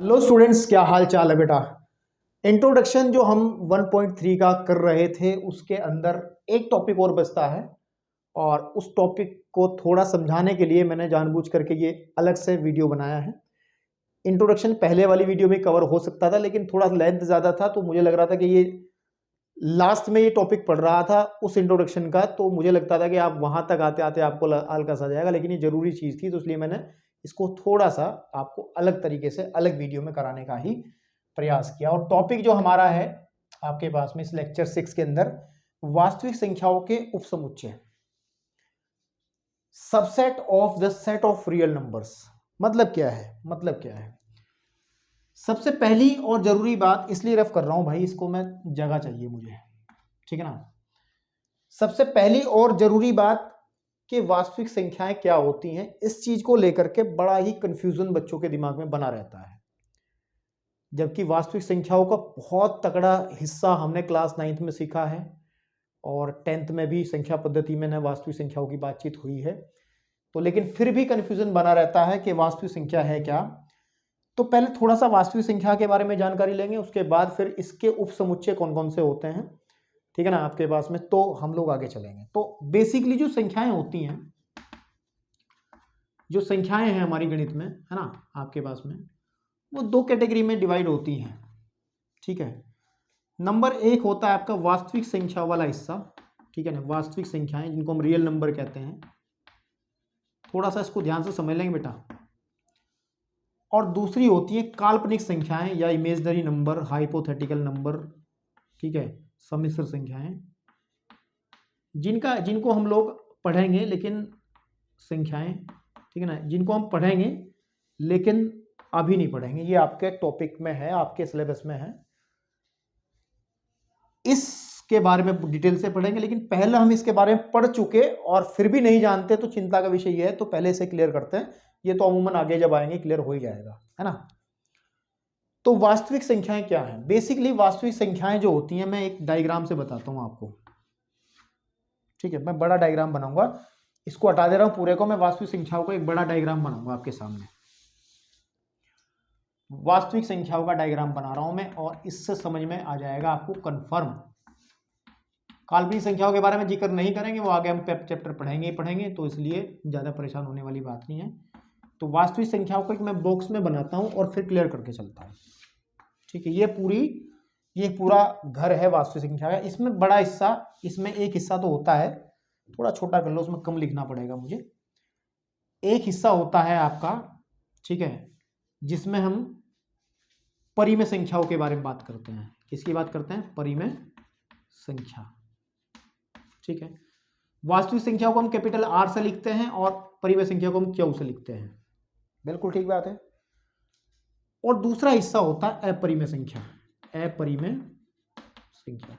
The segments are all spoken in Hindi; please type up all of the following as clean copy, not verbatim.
हेलो स्टूडेंट्स, क्या हाल चाल है बेटा। इंट्रोडक्शन जो हम 1.3 का कर रहे थे उसके अंदर एक टॉपिक और बचता है और उस टॉपिक को थोड़ा समझाने के लिए मैंने जानबूझ करके ये अलग से वीडियो बनाया है। इंट्रोडक्शन पहले वाली वीडियो में कवर हो सकता था लेकिन थोड़ा लेंथ ज़्यादा था, तो मुझे लग रहा था कि ये लास्ट में ये टॉपिक पढ़ रहा था उस इंट्रोडक्शन का, तो मुझे लगता था कि आप वहाँ तक आते आते आपको हल्का सा जाएगा, लेकिन ये ज़रूरी चीज़ थी तो इसलिए मैंने इसको थोड़ा सा आपको अलग तरीके से अलग वीडियो में कराने का ही प्रयास किया। और टॉपिक जो हमारा है आपके पास में इस लेक्चर 6 के अंदर, वास्तविक संख्याओं के उपसमुच्चय, subset of the set of real numbers. मतलब क्या है? सबसे पहली और जरूरी बात इसलिए रफ कर रहा हूं भाई, इसको मैं जगह चाहिए मुझे, ठीक है ना। सबसे पहली और जरूरी बात कि वास्तविक संख्याएं क्या होती हैं, इस चीज को लेकर के बड़ा ही कंफ्यूजन बच्चों के दिमाग में बना रहता है। जबकि वास्तविक संख्याओं का बहुत तगड़ा हिस्सा हमने क्लास 9th में सीखा है और 10th में भी संख्या पद्धति में वास्तविक संख्याओं की बातचीत हुई है। तो लेकिन फिर भी कंफ्यूजन बना रहता है कि वास्तविक संख्या है क्या। तो पहले थोड़ा सा वास्तविक संख्या के बारे में जानकारी लेंगे, उसके बाद फिर इसके उपसमुच्चय कौन कौन से होते हैं, ठीक है ना, आपके पास में, तो हम लोग आगे चलेंगे। तो बेसिकली जो संख्याएं होती हैं, जो संख्याएं हैं हमारी गणित में, है ना, आपके पास में, वो दो कैटेगरी में डिवाइड होती हैं, ठीक है। नंबर एक होता है आपका वास्तविक संख्या वाला हिस्सा, ठीक है ना, वास्तविक संख्याएं जिनको हम रियल नंबर कहते हैं। थोड़ा सा इसको ध्यान से समझ लेंगे बेटा। और दूसरी होती है काल्पनिक संख्याएं या इमेजनरी नंबर, हाइपोथेटिकल नंबर, ठीक है, सम्मिश्र संख्याएं, जिनको हम लोग पढ़ेंगे लेकिन संख्याएं, ठीक है ना, जिनको हम पढ़ेंगे लेकिन अभी नहीं पढ़ेंगे, ये आपके टॉपिक में है, आपके सिलेबस में है, इसके बारे में डिटेल से पढ़ेंगे। लेकिन पहले हम इसके बारे में पढ़ चुके और फिर भी नहीं जानते तो चिंता का विषय ये है, तो पहले से क्लियर करते हैं। ये तो अमूमन आगे जब आएंगे क्लियर हो ही जाएगा, है ना। तो वास्तविक संख्याएं क्या हैं? बेसिकली वास्तविक संख्याएं जो होती हैं, मैं एक डायग्राम से बताता हूं आपको, ठीक है। मैं बड़ा डायग्राम बनाऊंगा, इसको हटा दे रहा हूं पूरे को, मैं वास्तविक संख्याओं का एक बड़ा डायग्राम बनाऊंगा आपके सामने। वास्तविक संख्याओं का डायग्राम बना रहा हूं मैं, और इससे समझ में आ जाएगा आपको कंफर्म। काल्पनिक संख्याओं के बारे में जिक्र नहीं करेंगे, वो आगे हम चैप्टर पढ़ेंगे ही पढ़ेंगे, तो इसलिए ज़्यादा परेशान होने वाली बात नहीं है। तो वास्तविक संख्याओं को एक मैं बॉक्स में बनाता हूं और फिर क्लियर करके चलता हूं, ठीक है। ये पूरा घर है वास्तविक संख्या का। इसमें बड़ा हिस्सा, इसमें एक हिस्सा तो होता है, थोड़ा छोटा कर लो, उसमें कम लिखना पड़ेगा मुझे। एक हिस्सा होता है आपका, ठीक है, जिसमें हम परिमेय संख्याओं के बारे में बात करते हैं। किसकी बात करते हैं? परिमेय संख्या, ठीक है। वास्तविक संख्याओं को हम कैपिटल आर से लिखते हैं और परिमेय संख्या को हम क्यू से लिखते हैं, बिल्कुल ठीक बात है। और दूसरा हिस्सा होता है अपरिमेय संख्या, अपरिमेय संख्या।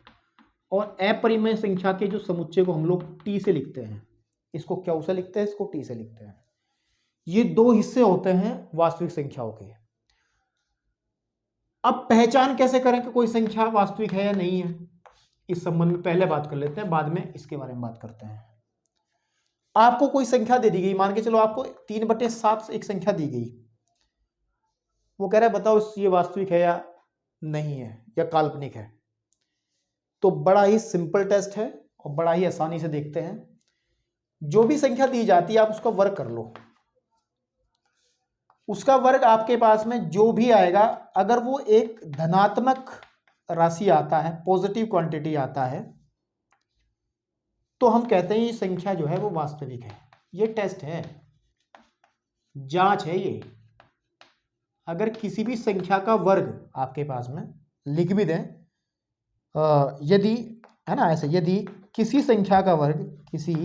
और अपरिमेय संख्या के जो समुच्चय को हम लोग टी से लिखते हैं, इसको क्यू से लिखते हैं, इसको टी से लिखते हैं। ये दो हिस्से होते हैं वास्तविक संख्याओं के। अब पहचान कैसे करें कि कोई संख्या वास्तविक है या नहीं है, इस संबंध में पहले बात कर लेते हैं, बाद में इसके बारे में बात करते हैं। आपको कोई संख्या दे दी गई, मान के चलो आपको 3/7 एक संख्या दी गई, वो कह रहा है बताओ ये वास्तविक है या नहीं है या काल्पनिक है। तो बड़ा ही सिंपल टेस्ट है और बड़ा ही आसानी से देखते हैं। जो भी संख्या दी जाती है आप उसका वर्ग कर लो, उसका वर्ग आपके पास में जो भी आएगा, अगर वो एक धनात्मक राशि आता है, पॉजिटिव क्वांटिटी आता है, तो हम कहते हैं ये संख्या जो है वो वास्तविक है। ये टेस्ट है, जांच है ये। अगर किसी भी संख्या का वर्ग आपके पास में लिख भी दें, यदि, है ना, ऐसे, यदि किसी संख्या का वर्ग, किसी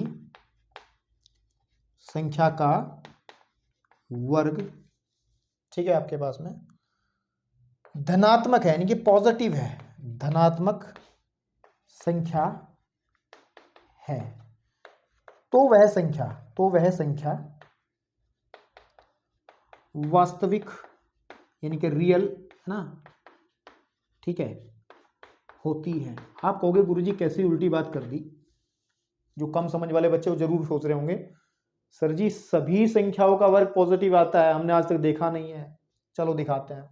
संख्या का वर्ग, ठीक है, आपके पास में धनात्मक है, यानी कि पॉजिटिव है, धनात्मक संख्या है, तो वह संख्या वास्तविक, यानी कि रियल, है ना, ठीक है, होती है। आप कहोगे गुरुजी कैसी उल्टी बात कर दी। जो कम समझ वाले बच्चे वो जरूर सोच रहे होंगे सर जी सभी संख्याओं का वर्ग पॉजिटिव आता है, हमने आज तक देखा नहीं है। चलो दिखाते हैं।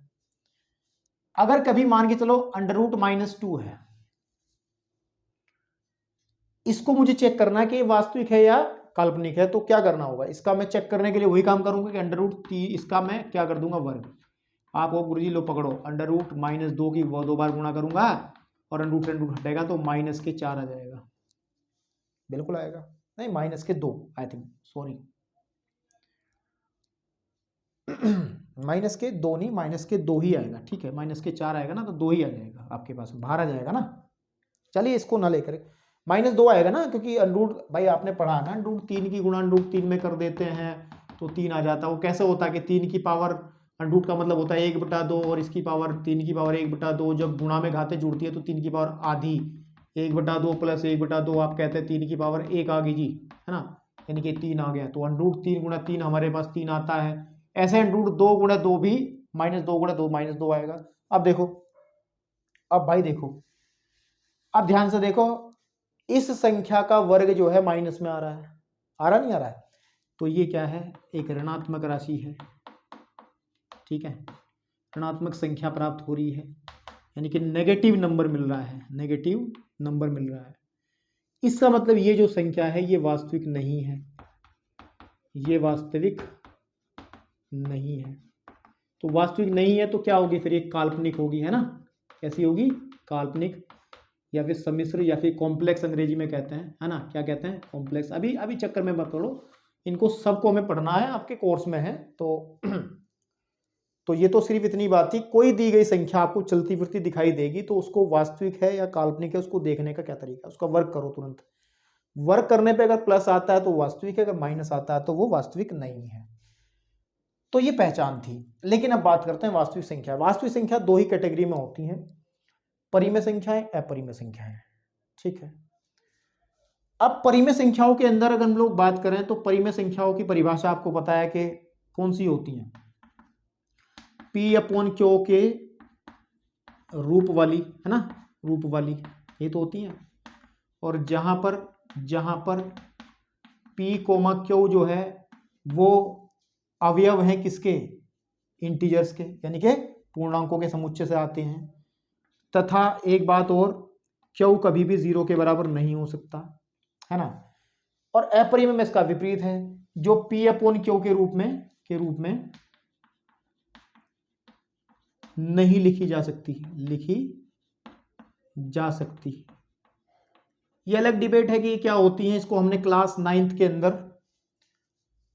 अगर कभी मान के चलो √-2 है, इसको मुझे चेक करना है कि ये वास्तविक है या काल्पनिक है, तो क्या करना होगा, इसका मैं चेक करने के लिए वही काम करूंगा कि √3 इसका मैं क्या कर दूंगा वर्ग। आपको गुरुजी लो पकड़ो, √-2 की वो 2 बार गुणा करूंगा और √2 से √2 हटेगा तो -4 आ जाएगा, बिल्कुल आएगा, नहीं -2 आई थिंक, सॉरी -2 नहीं, -2 ही आएगा, ठीक है, -4 आएगा ना, तो 2 ही आ जाएगा आपके पास, बाहर आ जाएगा ना। चलिए इसको ना लेकर -2 आएगा ना, क्योंकि भाई आपने पढ़ा ना √3 की गुणा √3 में कर देते हैं तो 3 आ जाता है। वो कैसे होता है कि 3 की पावर √ का मतलब होता है 1/2 और इसकी पावर 3 की पावर 1/2, जब गुणा में घातें जुड़ती है तो 3 की पावर आधी, 1/2 + 1/2 आप कहते हैं 3 की पावर 1 आ गई जी, है ना, यानी कि 3 आ गया, तो √3 × 3 हमारे पास 3 आता है। ऐसे √2 × 2 भी -2 × 2 -2 आएगा। अब देखो, अब भाई देखो, अब ध्यान से देखो, इस संख्या का वर्ग जो है माइनस में आ रहा है, आ रहा नहीं आ रहा है, तो ये क्या है, एक ऋणात्मक राशि है, ठीक है, ऋणात्मक संख्या प्राप्त हो रही है, यानी कि नेगेटिव नंबर मिल रहा है, नेगेटिव नंबर मिल रहा है। इसका मतलब ये जो संख्या है ये वास्तविक नहीं है, ये वास्तविक नहीं है, तो वास्तविक नहीं है तो क्या होगी फिर, ये काल्पनिक होगी, है ना, कैसी होगी, काल्पनिक, या फिर सम्मिश्र, या फिर कॉम्प्लेक्स अंग्रेजी में कहते हैं, है ना, क्या कहते हैं, कॉम्प्लेक्स। अभी चक्कर में मत पड़ो, इनको सबको हमें पढ़ना है, आपके कोर्स में है, तो ये तो सिर्फ इतनी बात थी, कोई दी गई संख्या आपको चलती फिरती दिखाई देगी तो उसको वास्तविक है या काल्पनिक है उसको देखने का क्या तरीका, उसका वर्क करो तुरंत, वर्क करने पे अगर प्लस आता है तो वास्तविक है, अगर माइनस आता है तो वो वास्तविक नहीं है। तो ये पहचान थी। लेकिन अब बात करते हैं वास्तविक संख्या। वास्तविक संख्या 2 ही कैटेगरी में होती हैं, परिमेय संख्याएं, अपरिमेय संख्याएं, ठीक है। अब परिमेय संख्याओं के अंदर अगर हम लोग बात करें तो परिमेय संख्याओं की परिभाषा आपको पता है कि कौन सी होती है, P/Q के रूप वाली, है ना, रूप वाली ये तो होती है, और जहां पर P, Q जो है वो अवयव हैं किसके, इंटीजर्स के, यानी कि पूर्णांकों के समुच्चय से आते हैं, तथा एक बात और, Q कभी भी 0 के बराबर नहीं हो सकता, है ना। और अपरिमेय में इसका विपरीत है, जो P/Q के रूप में नहीं लिखी जा सकती, ये अलग डिबेट है कि क्या होती है, इसको हमने क्लास 9th के अंदर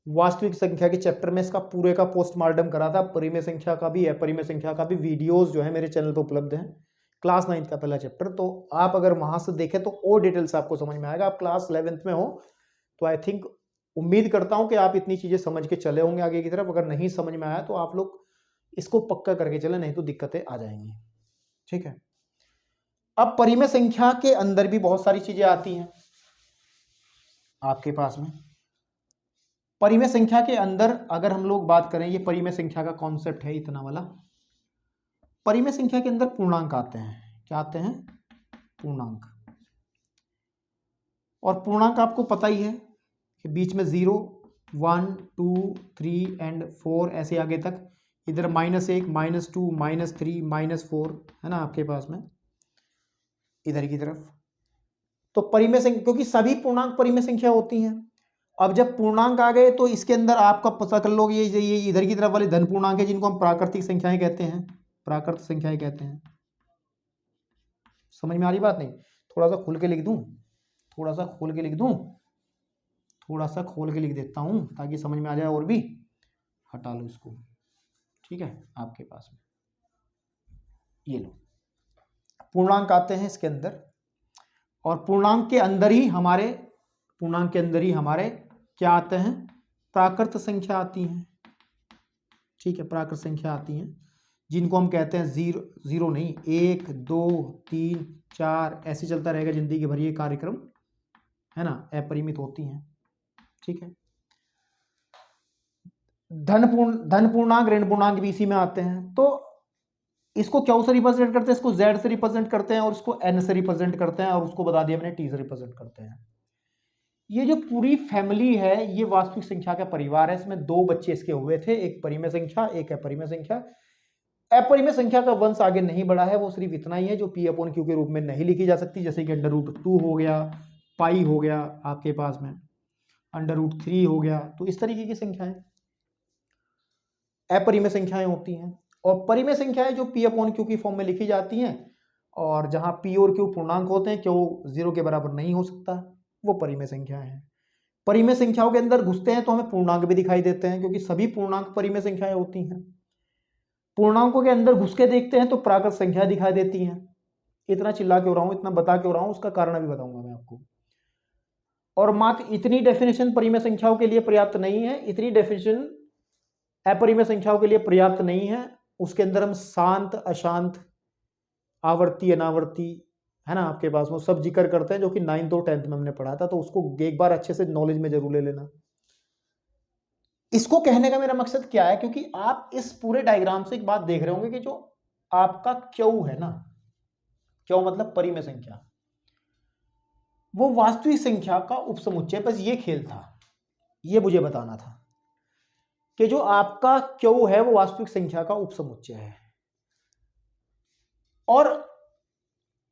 वास्तविक संख्या के चैप्टर में इसका पूरे का पोस्टमार्टम करा था, परिमेय संख्या का भी अपरिमेय संख्या का भी वीडियोस जो है मेरे चैनल पर उपलब्ध हैं, क्लास 9th का पहला चैप्टर, तो आप अगर वहां से देखें तो और डिटेल्स आपको समझ में आएगा। आप क्लास 11th में हो तो आई थिंक, उम्मीद करता हूं कि आप इतनी चीजें समझ के चले होंगे आगे की तरफ। अगर नहीं समझ में आया तो आप लोग इसको पक्का करके चले, नहीं तो दिक्कतें आ जाएंगी, ठीक है। अब परिमेय संख्या के अंदर भी बहुत सारी चीजें आती हैं आपके पास में। परिमेय संख्या के अंदर अगर हम लोग बात करें, ये परिमेय संख्या का कॉन्सेप्ट है इतना वाला। परिमेय संख्या के अंदर पूर्णांक आते हैं, क्या आते हैं, पूर्णांक। और पूर्णांक आपको पता ही है कि बीच में 0, 1, 2, 3 एंड 4 ऐसे आगे तक, इधर -1, -2, -3, -4, है ना आपके पास में इधर की तरफ। तो परिमेय संख्या, क्योंकि सभी पूर्णांक परिमेय संख्या होती हैं। अब जब पूर्णांक आ गए तो इसके अंदर आपका पता कर लो, ये इधर की तरफ वाले धन पूर्णांक है, जिनको हम प्राकृतिक संख्याएं कहते हैं, प्राकृतिक संख्याएं कहते हैं। समझ में आ रही बात नहीं, थोड़ा सा खोल के लिख दूं, थोड़ा सा खोल के लिख दूं, थोड़ा सा खोल के लिख देता हूं ताकि समझ में आ जाए, और भी हटा लो इसको, ठीक है। आपके पास में ये लो, पूर्णांक आते हैं इसके अंदर, और पूर्णांक के अंदर ही हमारे क्या आते हैं, प्राकृत संख्या आती हैं, ठीक है। प्राकृत संख्या आती हैं जिनको हम कहते हैं 0 नहीं, 1, 2, 3, 4 ऐसे चलता रहेगा जिंदगी भर ये कार्यक्रम, है ना, अपरिमित होती हैं, ठीक है। धन पूर्णांक, ऋण पूर्णांक भी इसी में आते हैं। तो इसको क्या से रिप्रेजेंट करते हैं, इसको Z से रिप्रेजेंट करते हैं, और इसको N से रिप्रेजेंट करते हैं, और उसको बता दिया मैंने T से रिप्रेजेंट करते हैं। ये जो पूरी फैमिली है ये वास्तविक संख्या का परिवार है। इसमें 2 बच्चे इसके हुए थे, एक परिमेय संख्या, एक अपरिमेय संख्या। अपरिमेय संख्या का वंश आगे नहीं बढ़ा है, वो सिर्फ इतना ही है जो P अपॉन Q के रूप में नहीं लिखी जा सकती, जैसे कि √2 हो गया, पाई हो गया आपके पास में, √3 हो गया। तो इस तरीके की संख्याएं अपरिमेय संख्याएं होती हैं। और परिमेय संख्याएं जो P अपॉन Q की फॉर्म में लिखी जाती हैं, और जहां P और Q पूर्णांक होते हैं, Q 0 के बराबर नहीं हो सकता, वो परिमेय संख्याएं हैं। परिमेय संख्याओं के अंदर घुसते हैं तो हमें पूर्णांक भी दिखाई देते हैं, क्योंकि सभी पूर्णांक परिमेय संख्याएं होती हैं। पूर्णांकों के अंदर घुस के देखते हैं तो प्राकृत संख्या दिखाई देती हैं। इतना चिल्ला के हो रहा हूं, इतना बता के हो रहा हूं, उसका कारण अभी बताऊंगा मैं आपको। और मात्र इतनी डेफिनेशन परिमेय संख्याओं के लिए पर्याप्त नहीं है, इतनी डेफिनेशन अपरिमेय संख्याओं के लिए पर्याप्त नहीं है। उसके अंदर हम शांत, अशांत, आवर्ती, अनावर्ती, है ना, आपके पास वो सब जिक्र करते हैं, जो कि 9th और 10th में हमने पढ़ा था। तो उसको एक बार अच्छे से नॉलेज में जरूर ले लेना। इसको कहने का मेरा मकसद क्या है, क्योंकि आप इस पूरे डायग्राम से एक बात देख रहे होंगे कि जो आपका Q है ना, Q मतलब परिमेय संख्या, वो वास्तविक संख्या का उपसमुच्चय। बस ये खेल था, ये मुझे बताना था कि जो आपका Q है वो वास्तविक संख्या का उपसमुच्चय है और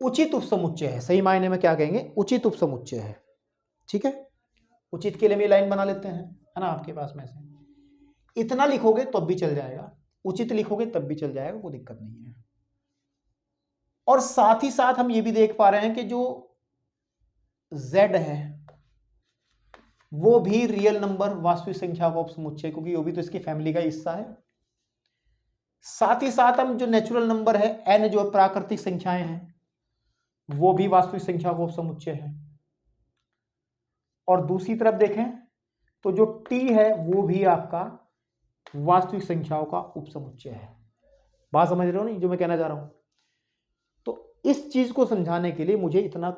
उचित उपसमुच्चय है। सही मायने में क्या कहेंगे, उचित उपसमुच्चय है। ठीक है, उचित के लिए मैं लाइन बना लेते हैं, है ना, आपके पास में से इतना लिखोगे तब भी चल जाएगा, उचित लिखोगे तब भी चल जाएगा, कोई दिक्कत नहीं है। और साथ ही साथ हम ये भी देख पा रहे हैं कि जो Z है वो भी रियल नंबर वास्तविक संख्या का उपसमुच्चय, क्योंकि वो भी तो इसकी फैमिली का हिस्सा है। साथ ही साथ हम जो नेचुरल नंबर है n, जो प्राकृतिक संख्याएं हैं, वो भी वास्तविक संख्या का उपसमुच्चय है। और दूसरी तरफ देखें तो जो t है वो भी आपका वास्तविक संख्याओं का उपसमुच्चय है। बात समझ रहे हो नहीं जो मैं कहना चाह रहा हूं? तो इस चीज को समझाने के लिए मुझे इतना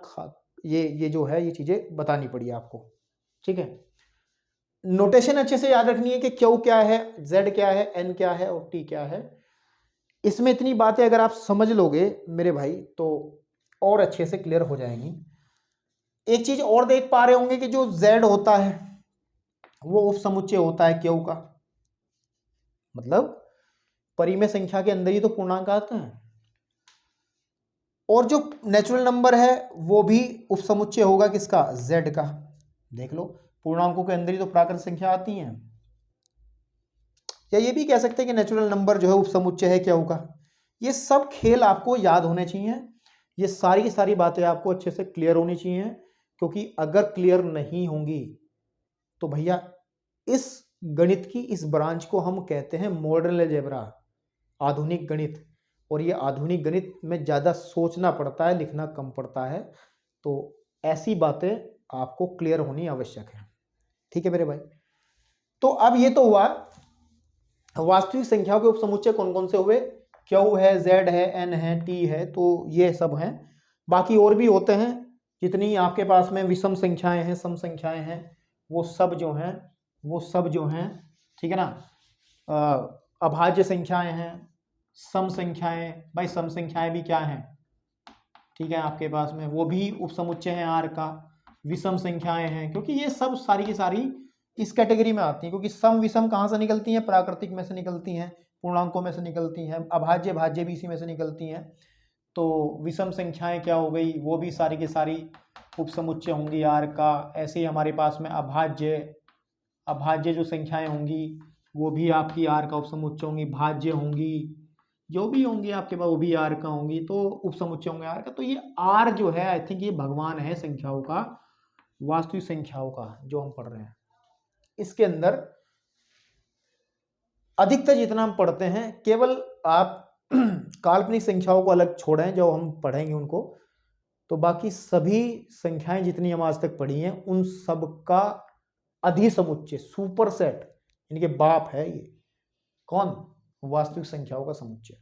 ये जो है ये चीजें बतानी पड़ी आपको। ठीक है, नोटेशन अच्छे से याद रखनी है कि Q क्या है, Z क्या है, N क्या है और T क्या है। इसमें इतनी बातें अगर आप समझ लोगे मेरे भाई तो और अच्छे से क्लियर हो जाएंगी। एक चीज और देख पा रहे होंगे कि जो Z होता है वो उपसमुच्चय होता है Q का, मतलब परिमेय संख्या के अंदर ही तो पूर्णांक आते हैं। और जो नेचुरल नंबर है वो भी उपसमुच्चय होगा किसका, Z का। देख लो, पूर्णांकों के अंदर ही तो प्राकृत संख्या आती हैं। या ये भी कह सकते हैं कि नेचुरल नंबर जो है उपसमुच्चय है Q का। ये सब खेल आपको याद होने चाहिए, ये सारी की सारी बातें आपको अच्छे से क्लियर होनी चाहिए, क्योंकि अगर क्लियर नहीं होंगी तो भैया इस गणित की इस ब्रांच को हम कहते हैं मॉडर्न अलजेब्रा, आधुनिक गणित। और ये आधुनिक गणित में ज़्यादा सोचना पड़ता है, लिखना कम पड़ता है। तो ऐसी बातें आपको क्लियर होनी आवश्यक है। ठीक है मेरे भाई, तो अब ये तो हुआ वास्तविक संख्याओं के उपसमुच्चय कौन कौन से हुए, Q है, Z है, N है, T है, तो ये सब हैं। बाकी और भी होते हैं, जितनी आपके पास में विषम संख्याएं हैं, सम संख्याएं हैं, वो सब जो हैं, ठीक है ना, अभाज्य संख्याएं हैं, सम संख्याएं। भाई सम संख्याएं भी क्या हैं, ठीक है, आपके पास में वो भी उपसमुच्चय है R का। विषम संख्याएं हैं, क्योंकि ये सब सारी की सारी इस कैटेगरी में आती हैं, क्योंकि सम विषम कहाँ से निकलती हैं, प्राकृतिक में से निकलती हैं, पूर्णांकों में से निकलती हैं, अभाज्य भाज्य भी इसी में से निकलती हैं। तो विषम संख्याएं क्या हो गई, वो भी सारी की सारी उपसमुच्चय होंगी R का। ऐसे ही हमारे पास में अभाज्य जो संख्याएं होंगी वो भी आपकी R का उपसमुच्चय होंगी, भाज्य होंगी, जो भी होंगी आपके पास वो भी R का होंगी, तो उपसमुच्चय होंगे R का। तो ये R जो है, आई थिंक ये भगवान है संख्याओं का, वास्तविक संख्याओं का जो हम पढ़ रहे हैं। इसके अंदर अधिकतर जितना हम पढ़ते हैं, केवल आप काल्पनिक संख्याओं को अलग छोड़ें जो हम पढ़ेंगे उनको, तो बाकी सभी संख्याएं जितनी हम आज तक पढ़ी हैं उन सब का अधिसमुच्चय, सुपरसेट, इनके बाप है ये कौन, वास्तविक संख्याओं का समुच्चय।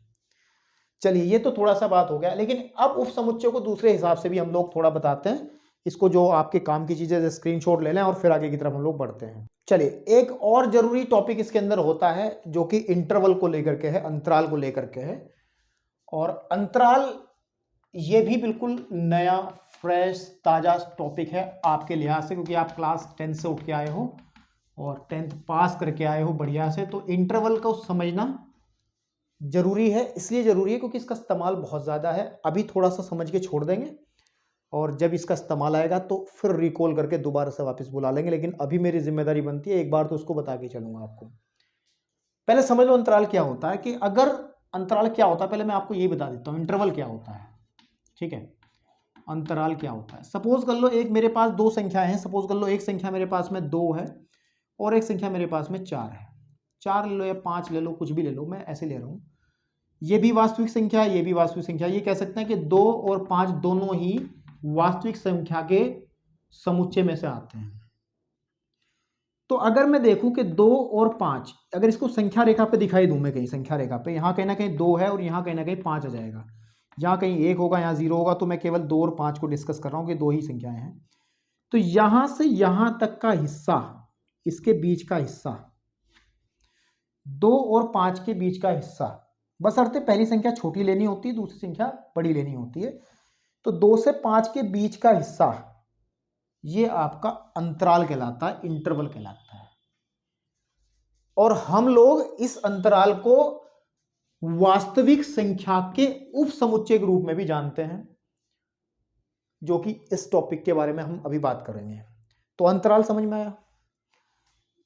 चलिए ये तो थोड़ा सा बात हो गया, लेकिन अब उपसमुच्चय को दूसरे हिसाब से भी हम लोग थोड़ा बताते हैं। इसको जो आपके काम की चीजें स्क्रीनशॉट ले लें और फिर आगे की तरफ हम लोग बढ़ते हैं। चलिए एक और जरूरी टॉपिक इसके अंदर होता है जो कि इंटरवल को लेकर के है, अंतराल को लेकर के है। और अंतराल ये भी बिल्कुल नया फ्रेश ताजा टॉपिक है आपके लिहाज से, क्योंकि आप क्लास 10 से उठ के आए हो और 10th पास करके आए हो बढ़िया से। तो इंटरवल को समझना जरूरी है, इसलिए जरूरी है क्योंकि इसका इस्तेमाल बहुत ज़्यादा है। अभी थोड़ा सा समझ के छोड़ देंगे और जब इसका इस्तेमाल आएगा तो फिर रिकॉल करके दोबारा से वापस बुला लेंगे, लेकिन अभी मेरी जिम्मेदारी बनती है एक बार तो उसको बता के चलूंगा आपको। पहले समझ लो अंतराल क्या होता है, कि अगर अंतराल क्या होता है पहले मैं आपको ये बता देता हूँ, इंटरवल क्या होता है। ठीक है, अंतराल क्या होता है। सपोज कर लो एक मेरे पास दो संख्याएं हैं, सपोज कर लो एक संख्या मेरे पास में 2 है और एक संख्या मेरे पास में 4 है। 4 ले लो या 5 ले लो, कुछ भी ले लो, मैं ऐसे ले रहा हूँ। ये भी वास्तविक संख्या है, ये भी वास्तविक संख्या। ये कह सकते हैं कि 2 और 5 दोनों ही वास्तविक संख्या के समुच्चय में से आते हैं। तो अगर मैं देखूं कि 2 और 5, अगर इसको संख्या रेखा पे दिखाई दूं मैं, कहीं संख्या रेखा पे यहाँ कहीं ना कहीं 2 है और यहाँ कहीं ना कहीं 5 आ जाएगा, यहाँ कहीं 1 होगा, यहाँ 0 होगा, तो मैं केवल 2 और 5 को डिस्कस कर रहा हूँ कि 2 ही संख्याएं हैं। तो यहां से यहां तक का हिस्सा, इसके बीच का हिस्सा, 2 और 5 के बीच का हिस्सा, बशर्ते पहली संख्या छोटी लेनी होती है, दूसरी संख्या बड़ी लेनी होती है। तो 2 से 5 के बीच का हिस्सा ये आपका अंतराल कहलाता है, इंटरवल कहलाता है। और हम लोग इस अंतराल को वास्तविक संख्या के उप समुच्चय के रूप में भी जानते हैं, जो कि इस टॉपिक के बारे में हम अभी बात करेंगे। तो अंतराल समझ में आया।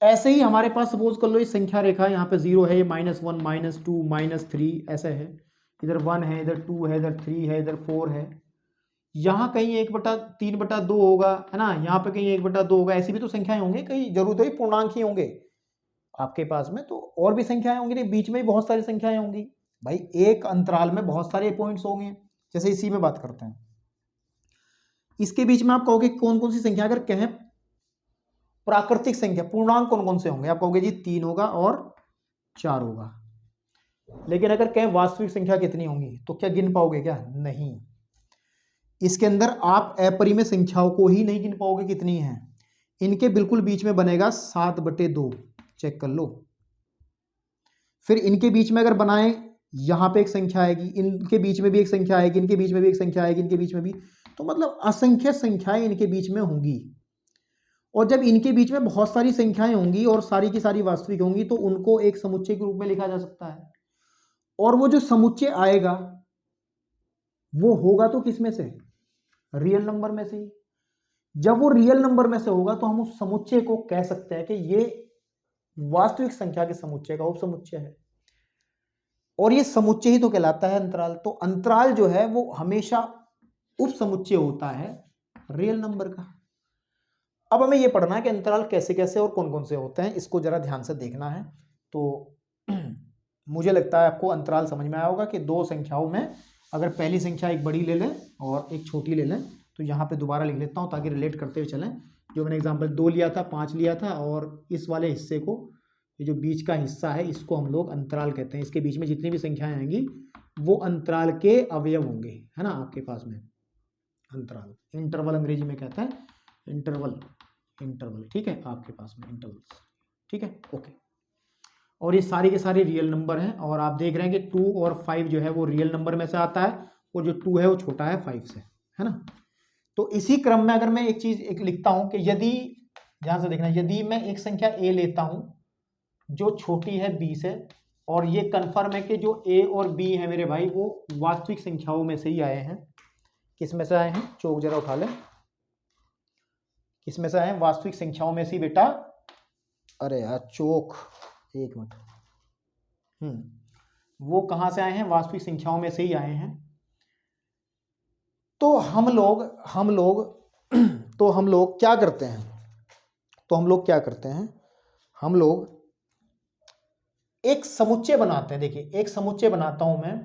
ऐसे ही हमारे पास सपोज कर लो ये संख्या रेखा, यहाँ पे 0 है, ये -1 -2 -3 ऐसे है, इधर 1 है, इधर 2 है, इधर 3 है, इधर 4 है, यहाँ कहीं 1/3/2 होगा, है ना, यहाँ पे कहीं 1/2 होगा। ऐसी भी तो संख्याएं होंगी, कहीं जरूर ही पूर्णांक ही होंगे आपके पास में, तो और भी संख्याएं होंगी, बीच में भी बहुत सारी संख्याएं होंगी। भाई एक अंतराल में बहुत सारे पॉइंट्स होंगे, जैसे इसी में बात करते हैं। इसके बीच में आप कहोगे कौन कौन सी संख्या, अगर कहें प्राकृतिक संख्या पूर्णांक कौन कौन से होंगे, आप कहोगे जी 3 होगा और 4 होगा। लेकिन अगर कहें वास्तविक संख्या कितनी होंगी, तो क्या गिन पाओगे क्या? नहीं। इसके अंदर आप अपरिमेय संख्याओं को ही नहीं गिन पाओगे कितनी हैं। इनके बिल्कुल बीच में बनेगा 7/2, चेक कर लो। फिर इनके बीच में अगर बनाएं, यहां पे एक संख्या आएगी, इनके बीच में भी एक संख्या आएगी, इनके बीच में भी एक संख्या आएगी, इनके बीच में भी, तो मतलब असंख्य संख्याएं इनके बीच में होंगी। और जब इनके बीच में बहुत सारी संख्याएं होंगी और सारी की सारी वास्तविक होंगी, तो उनको एक समुच्चय के रूप में लिखा जा सकता है। और वो जो समुच्चय आएगा वो होगा तो किस में से? रियल नंबर में से ही। जब वो रियल नंबर में से होगा तो हम उस समुच्चय को कह सकते हैं कि ये वास्तविक संख्या के समुच्चय का उप समुच्चय है, और ये समुच्चय ही तो कहलाता है अंतराल। तो अंतराल जो है वो हमेशा उप समुच्चय होता है रियल नंबर का। अब हमें ये पढ़ना है कि अंतराल कैसे कैसे और कौन कौन से होते हैं, इसको जरा ध्यान से देखना है। तो मुझे लगता है आपको अंतराल समझ में आया होगा कि दो संख्याओं में अगर पहली संख्या एक बड़ी ले लें और एक छोटी ले लें, तो यहाँ पे दोबारा लिख लेता हूँ ताकि रिलेट करते हुए चलें। जो मैंने एग्जांपल 2 लिया था, 5 लिया था, और इस वाले हिस्से को, ये जो बीच का हिस्सा है, इसको हम लोग अंतराल कहते हैं। इसके बीच में जितनी भी संख्याएं आएंगी वो अंतराल के अवयव होंगे, है ना, आपके पास में अंतराल। इंटरवल अंग्रेजी में कहते हैं, इंटरवल, ठीक है, आपके पास में इंटरवल्स, ठीक है, ओके। और ये सारे के सारे रियल नंबर हैं, और आप देख रहे हैं कि 2 और 5 जो है वो रियल नंबर में से आता है, और जो 2 है वो छोटा है 5 से, है ना। तो इसी क्रम में अगर मैं एक चीज लिखता हूं कि यदि, ध्यान से देखना, यदि मैं एक संख्या a लेता हूं जो छोटी है b से, और ये कन्फर्म है कि जो a और b है मेरे भाई वो वास्तविक संख्याओं में से ही आए हैं। किस में से आए हैं? चौक जरा उठा लें। किस में से आए हैं? वास्तविक संख्याओं में से बेटा। अरे यार चौक, एक मिनट। वो कहां से आए हैं? वास्तविक संख्याओं में से ही आए हैं। तो हम लोग क्या करते हैं? हम लोग एक समुच्चय बनाते हैं। देखिए, एक समुच्चय बनाता हूं मैं।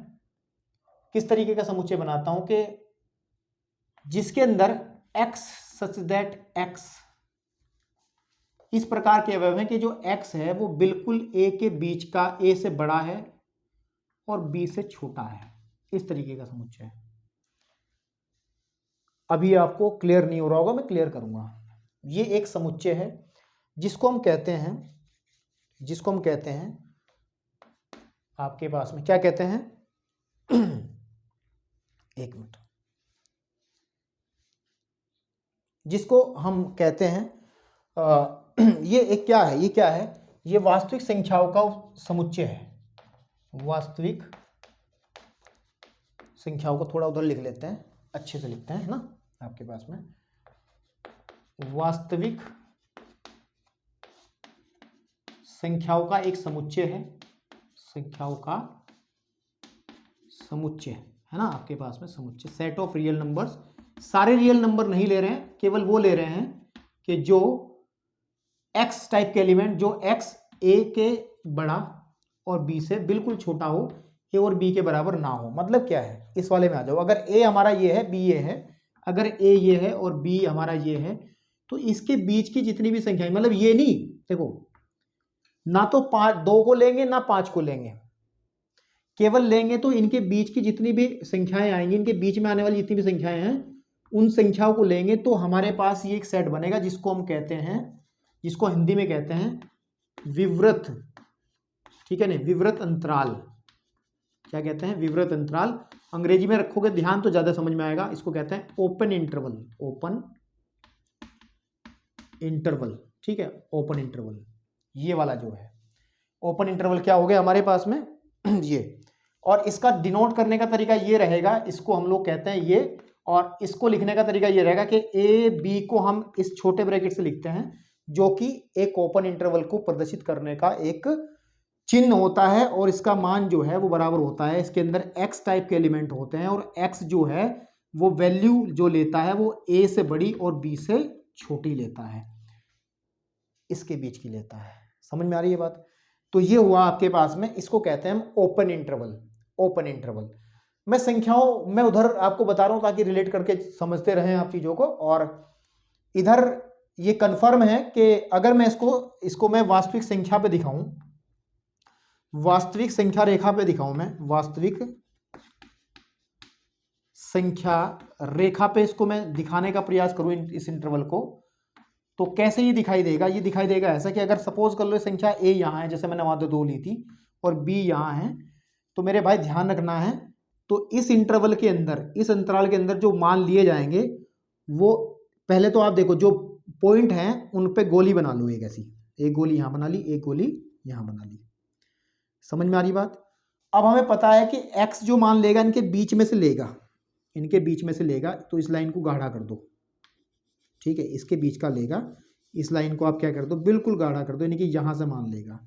किस तरीके का समुच्चय बनाता हूं कि जिसके अंदर x सच दैट x इस प्रकार के अवयव हैं कि जो x है वो बिल्कुल a के बीच का, a से बड़ा है और b से छोटा है। इस तरीके का समुच्चय है। अभी आपको क्लियर नहीं हो रहा होगा, मैं क्लियर करूंगा। ये एक समुच्चय है जिसको हम कहते हैं आपके पास में क्या कहते हैं? एक मिनट। जिसको हम कहते हैं ये एक क्या है? ये वास्तविक संख्याओं का समुच्चय है। वास्तविक संख्याओं को थोड़ा उधर लिख लेते हैं, अच्छे से लिखते हैं, है ना, आपके पास में वास्तविक संख्याओं का एक समुच्चय है, संख्याओं का समुच्चय है ना, आपके पास में समुच्चय, सेट ऑफ रियल नंबर्स। सारे रियल नंबर नहीं ले रहे हैं, केवल वो ले रहे हैं कि जो एक्स टाइप के एलिमेंट, जो एक्स ए के बड़ा और बी से बिल्कुल छोटा हो, ए और बी के बराबर ना हो। मतलब क्या है, इस वाले में आ जाओ। अगर ए हमारा ये है, बी ये है, अगर ए ये है और बी हमारा ये है, तो इसके बीच की जितनी भी संख्याएं, मतलब ये नहीं, देखो ना तो 2 को लेंगे ना 5 को लेंगे, केवल लेंगे तो इनके बीच की जितनी भी संख्याएं आएंगी, इनके बीच में आने वाली जितनी भी संख्याएं हैं, उन संख्याओं को लेंगे तो हमारे पास ये एक सेट बनेगा जिसको हम कहते हैं, जिसको हिंदी में कहते हैं विवृत। ठीक है ना, विवृत अंतराल। क्या कहते हैं? विवृत अंतराल। अंग्रेजी में रखोगे ध्यान तो ज्यादा समझ में आएगा। इसको कहते हैं ओपन इंटरवल, ओपन इंटरवल। ठीक है, ओपन इंटरवल। ये वाला जो है ओपन इंटरवल क्या हो गया हमारे पास में ये, और इसका डिनोट करने का तरीका ये रहेगा, इसको हम लोग कहते हैं ये, और इसको लिखने का तरीका ये रहेगा कि ए बी को हम इस छोटे ब्रैकेट से लिखते हैं, जो कि एक ओपन इंटरवल को प्रदर्शित करने का एक चिन्ह होता है, और इसका मान जो है वो बराबर होता है, इसके अंदर एक्स टाइप के एलिमेंट होते हैं, और एक्स जो है वो वैल्यू जो लेता है वो ए से बड़ी और बी से छोटी लेता है, इसके बीच की लेता है। समझ में आ रही है बात? तो ये हुआ आपके पास में, इसको कहते हैं हम ओपन इंटरवल। ओपन इंटरवल मैं संख्याओं में उधर आपको बता रहा हूं ताकि रिलेट करके समझते रहें आप चीजों को, और इधर ये कंफर्म है कि अगर मैं इसको मैं वास्तविक संख्या पे दिखाऊं, वास्तविक संख्या रेखा पे दिखाऊं, मैं वास्तविक संख्या रेखा पे इसको मैं दिखाने का प्रयास करूं इस इंटरवल को, तो कैसे ये दिखाई देगा? ये दिखाई देगा ऐसा कि अगर सपोज कर लो संख्या ए यहाँ है, जैसे मैंने वहां 2 ली थी, और बी यहाँ है, तो मेरे भाई ध्यान रखना है, तो इस इंटरवल के अंदर, इस अंतराल के अंदर जो मान लिए जाएंगे वो पहले तो आप देखो जो पॉइंट हैं उन पे गोली बना लो, एक ऐसी, एक गोली यहां बना ली, एक गोली यहां बना ली। समझ में आ रही बात? अब हमें पता है कि x जो मान लेगा इनके बीच में से लेगा, इनके बीच में से लेगा, तो इस लाइन को गाढ़ा कर दो। ठीक है, इसके बीच का लेगा, इस लाइन को आप क्या कर दो, बिल्कुल गाढ़ा कर दो, यानी कि यहां से मान लेगा।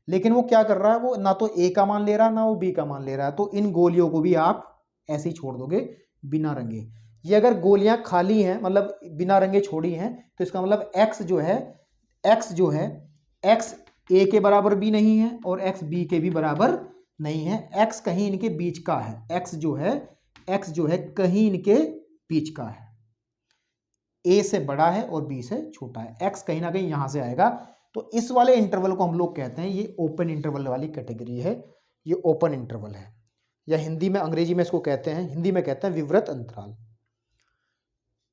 लेकिन वो क्या कर रहा है, वो ना तो ए का मान ले रहा है ना वो बी का मान ले रहा है, तो इन गोलियों को भी आप ऐसे ही छोड़ दोगे बिना रंगे। ये अगर गोलियां खाली हैं, मतलब बिना रंगे छोड़ी हैं, तो इसका मतलब x जो है x ए के बराबर भी नहीं है और x बी के भी बराबर नहीं है, x कहीं इनके बीच का है, x जो है कहीं इनके बीच का है, a से बड़ा है और b से छोटा है, x कहीं ना कहीं यहां से आएगा। तो इस वाले इंटरवल को हम लोग कहते हैं, ये ओपन इंटरवल वाली कैटेगरी है, ये ओपन इंटरवल है, या हिंदी में, अंग्रेजी में इसको कहते हैं, हिंदी में कहते हैं विवृत अंतराल।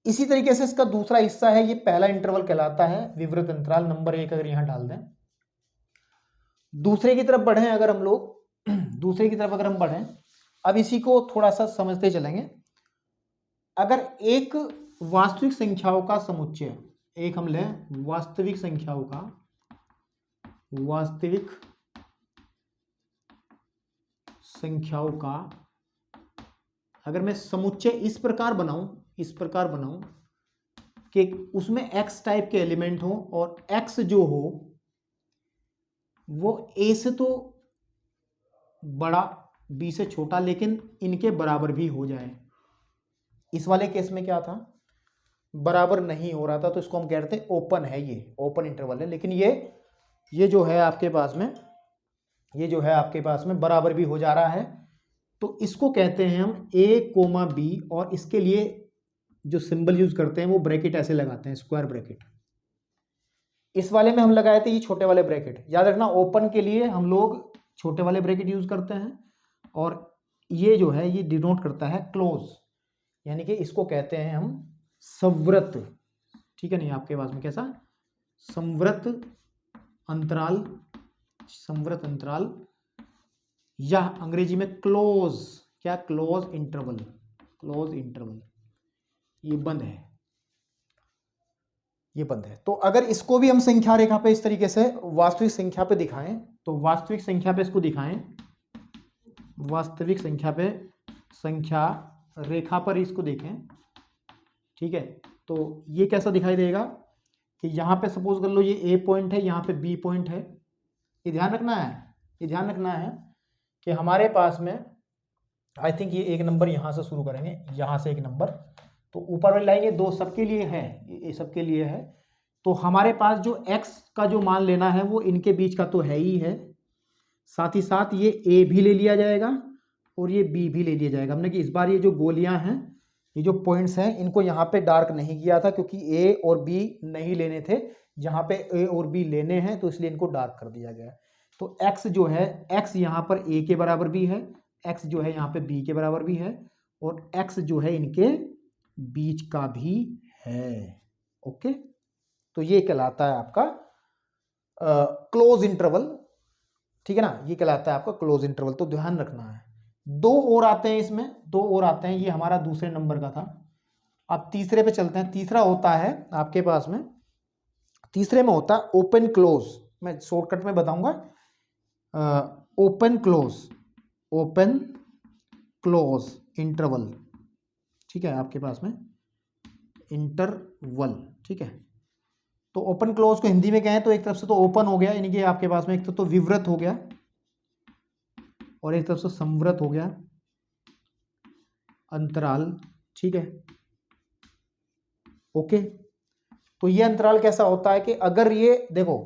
इसी तरीके से इसका दूसरा हिस्सा है, ये पहला इंटरवल कहलाता है विवृत अंतराल, नंबर 1 अगर यहां डाल दें। दूसरे की तरफ बढ़े अगर हम लोग, दूसरे की तरफ अगर हम बढ़ें, अब इसी को थोड़ा सा समझते चलेंगे। अगर एक वास्तविक संख्याओं का समुच्चय, एक हम लें वास्तविक संख्याओं का, वास्तविक संख्याओं का अगर मैं समुच्चय इस प्रकार बनाऊं कि उसमें x टाइप के एलिमेंट हो और x जो हो वो a से तो बड़ा b से छोटा लेकिन इनके बराबर भी हो जाए। इस वाले केस में क्या था, बराबर नहीं हो रहा था, तो इसको हम कहते हैं ओपन है, ये ओपन इंटरवल है। लेकिन ये जो है आपके पास में, ये जो है आपके पास में बराबर भी हो जा रहा है, तो इसको कहते हैं हम a, b, और इसके लिए जो सिंबल यूज करते हैं वो ब्रैकेट ऐसे लगाते हैं, स्क्वायर ब्रैकेट। इस वाले में हम लगाए थे ये छोटे वाले ब्रैकेट, याद रखना ओपन के लिए हम लोग छोटे वाले ब्रैकेट यूज करते हैं, और ये जो है ये डिनोट करता है क्लोज, यानी कि इसको कहते हैं हम संवृत। ठीक है नहीं, आपके पास में कैसा, संवृत अंतराल, संवृत अंतराल, या अंग्रेजी में क्लोज, क्या, क्लोज इंटरवल, क्लोज इंटरवल। ये बंद है, ये बंद है। तो अगर इसको भी हम संख्या रेखा पे इस तरीके से वास्तविक संख्या पे दिखाएं, तो वास्तविक संख्या पे इसको दिखाएं वास्तविक संख्या पे, संख्या रेखा पर इसको देखें, ठीक है। तो ये कैसा दिखाई देगा कि यहाँ पे सपोज कर लो ये ए पॉइंट है, यहाँ पे बी पॉइंट है। ये ध्यान रखना है, ये ध्यान रखना है कि हमारे पास में आई थिंक ये एक नंबर यहाँ से शुरू करेंगे, यहाँ से एक नंबर, तो ऊपर वाली लाइन ये दो सबके लिए है, ये सबके लिए है। तो हमारे पास जो x का जो मान लेना है वो इनके बीच का तो है ही है, साथ ही साथ ये a भी ले लिया जाएगा और ये b भी ले लिया जाएगा। हमने कि इस बार ये जो गोलियां हैं, ये जो पॉइंट्स हैं, इनको यहाँ पे डार्क नहीं किया था क्योंकि a और b नहीं लेने थे, यहाँ पे a और b लेने हैं तो इसलिए इनको डार्क कर दिया गया। तो x जो है, x यहाँ पर a के बराबर भी है, x जो है यहाँ पे b के बराबर भी है, और x जो है इनके बीच का भी है। ओके, तो ये कहलाता है आपका क्लोज इंटरवल, ठीक है ना, ये कहलाता है आपका क्लोज इंटरवल। तो ध्यान रखना है। दो और आते हैं इसमें, दो और आते हैं, ये हमारा दूसरे नंबर का था। अब तीसरे पे चलते हैं। तीसरा होता है आपके पास में, तीसरे में होता है ओपन क्लोज, मैं शॉर्टकट में बताऊंगा। Open close, open close interval, ठीक है, आपके पास में इंटरवल, ठीक है। तो ओपन क्लोज को हिंदी में कहें तो एक तरफ से तो ओपन हो गया, यानी कि आपके पास में एक तो विवृत हो गया और एक तरफ से संवृत हो गया अंतराल, ठीक है। ओके, तो ये अंतराल कैसा होता है कि अगर ये देखो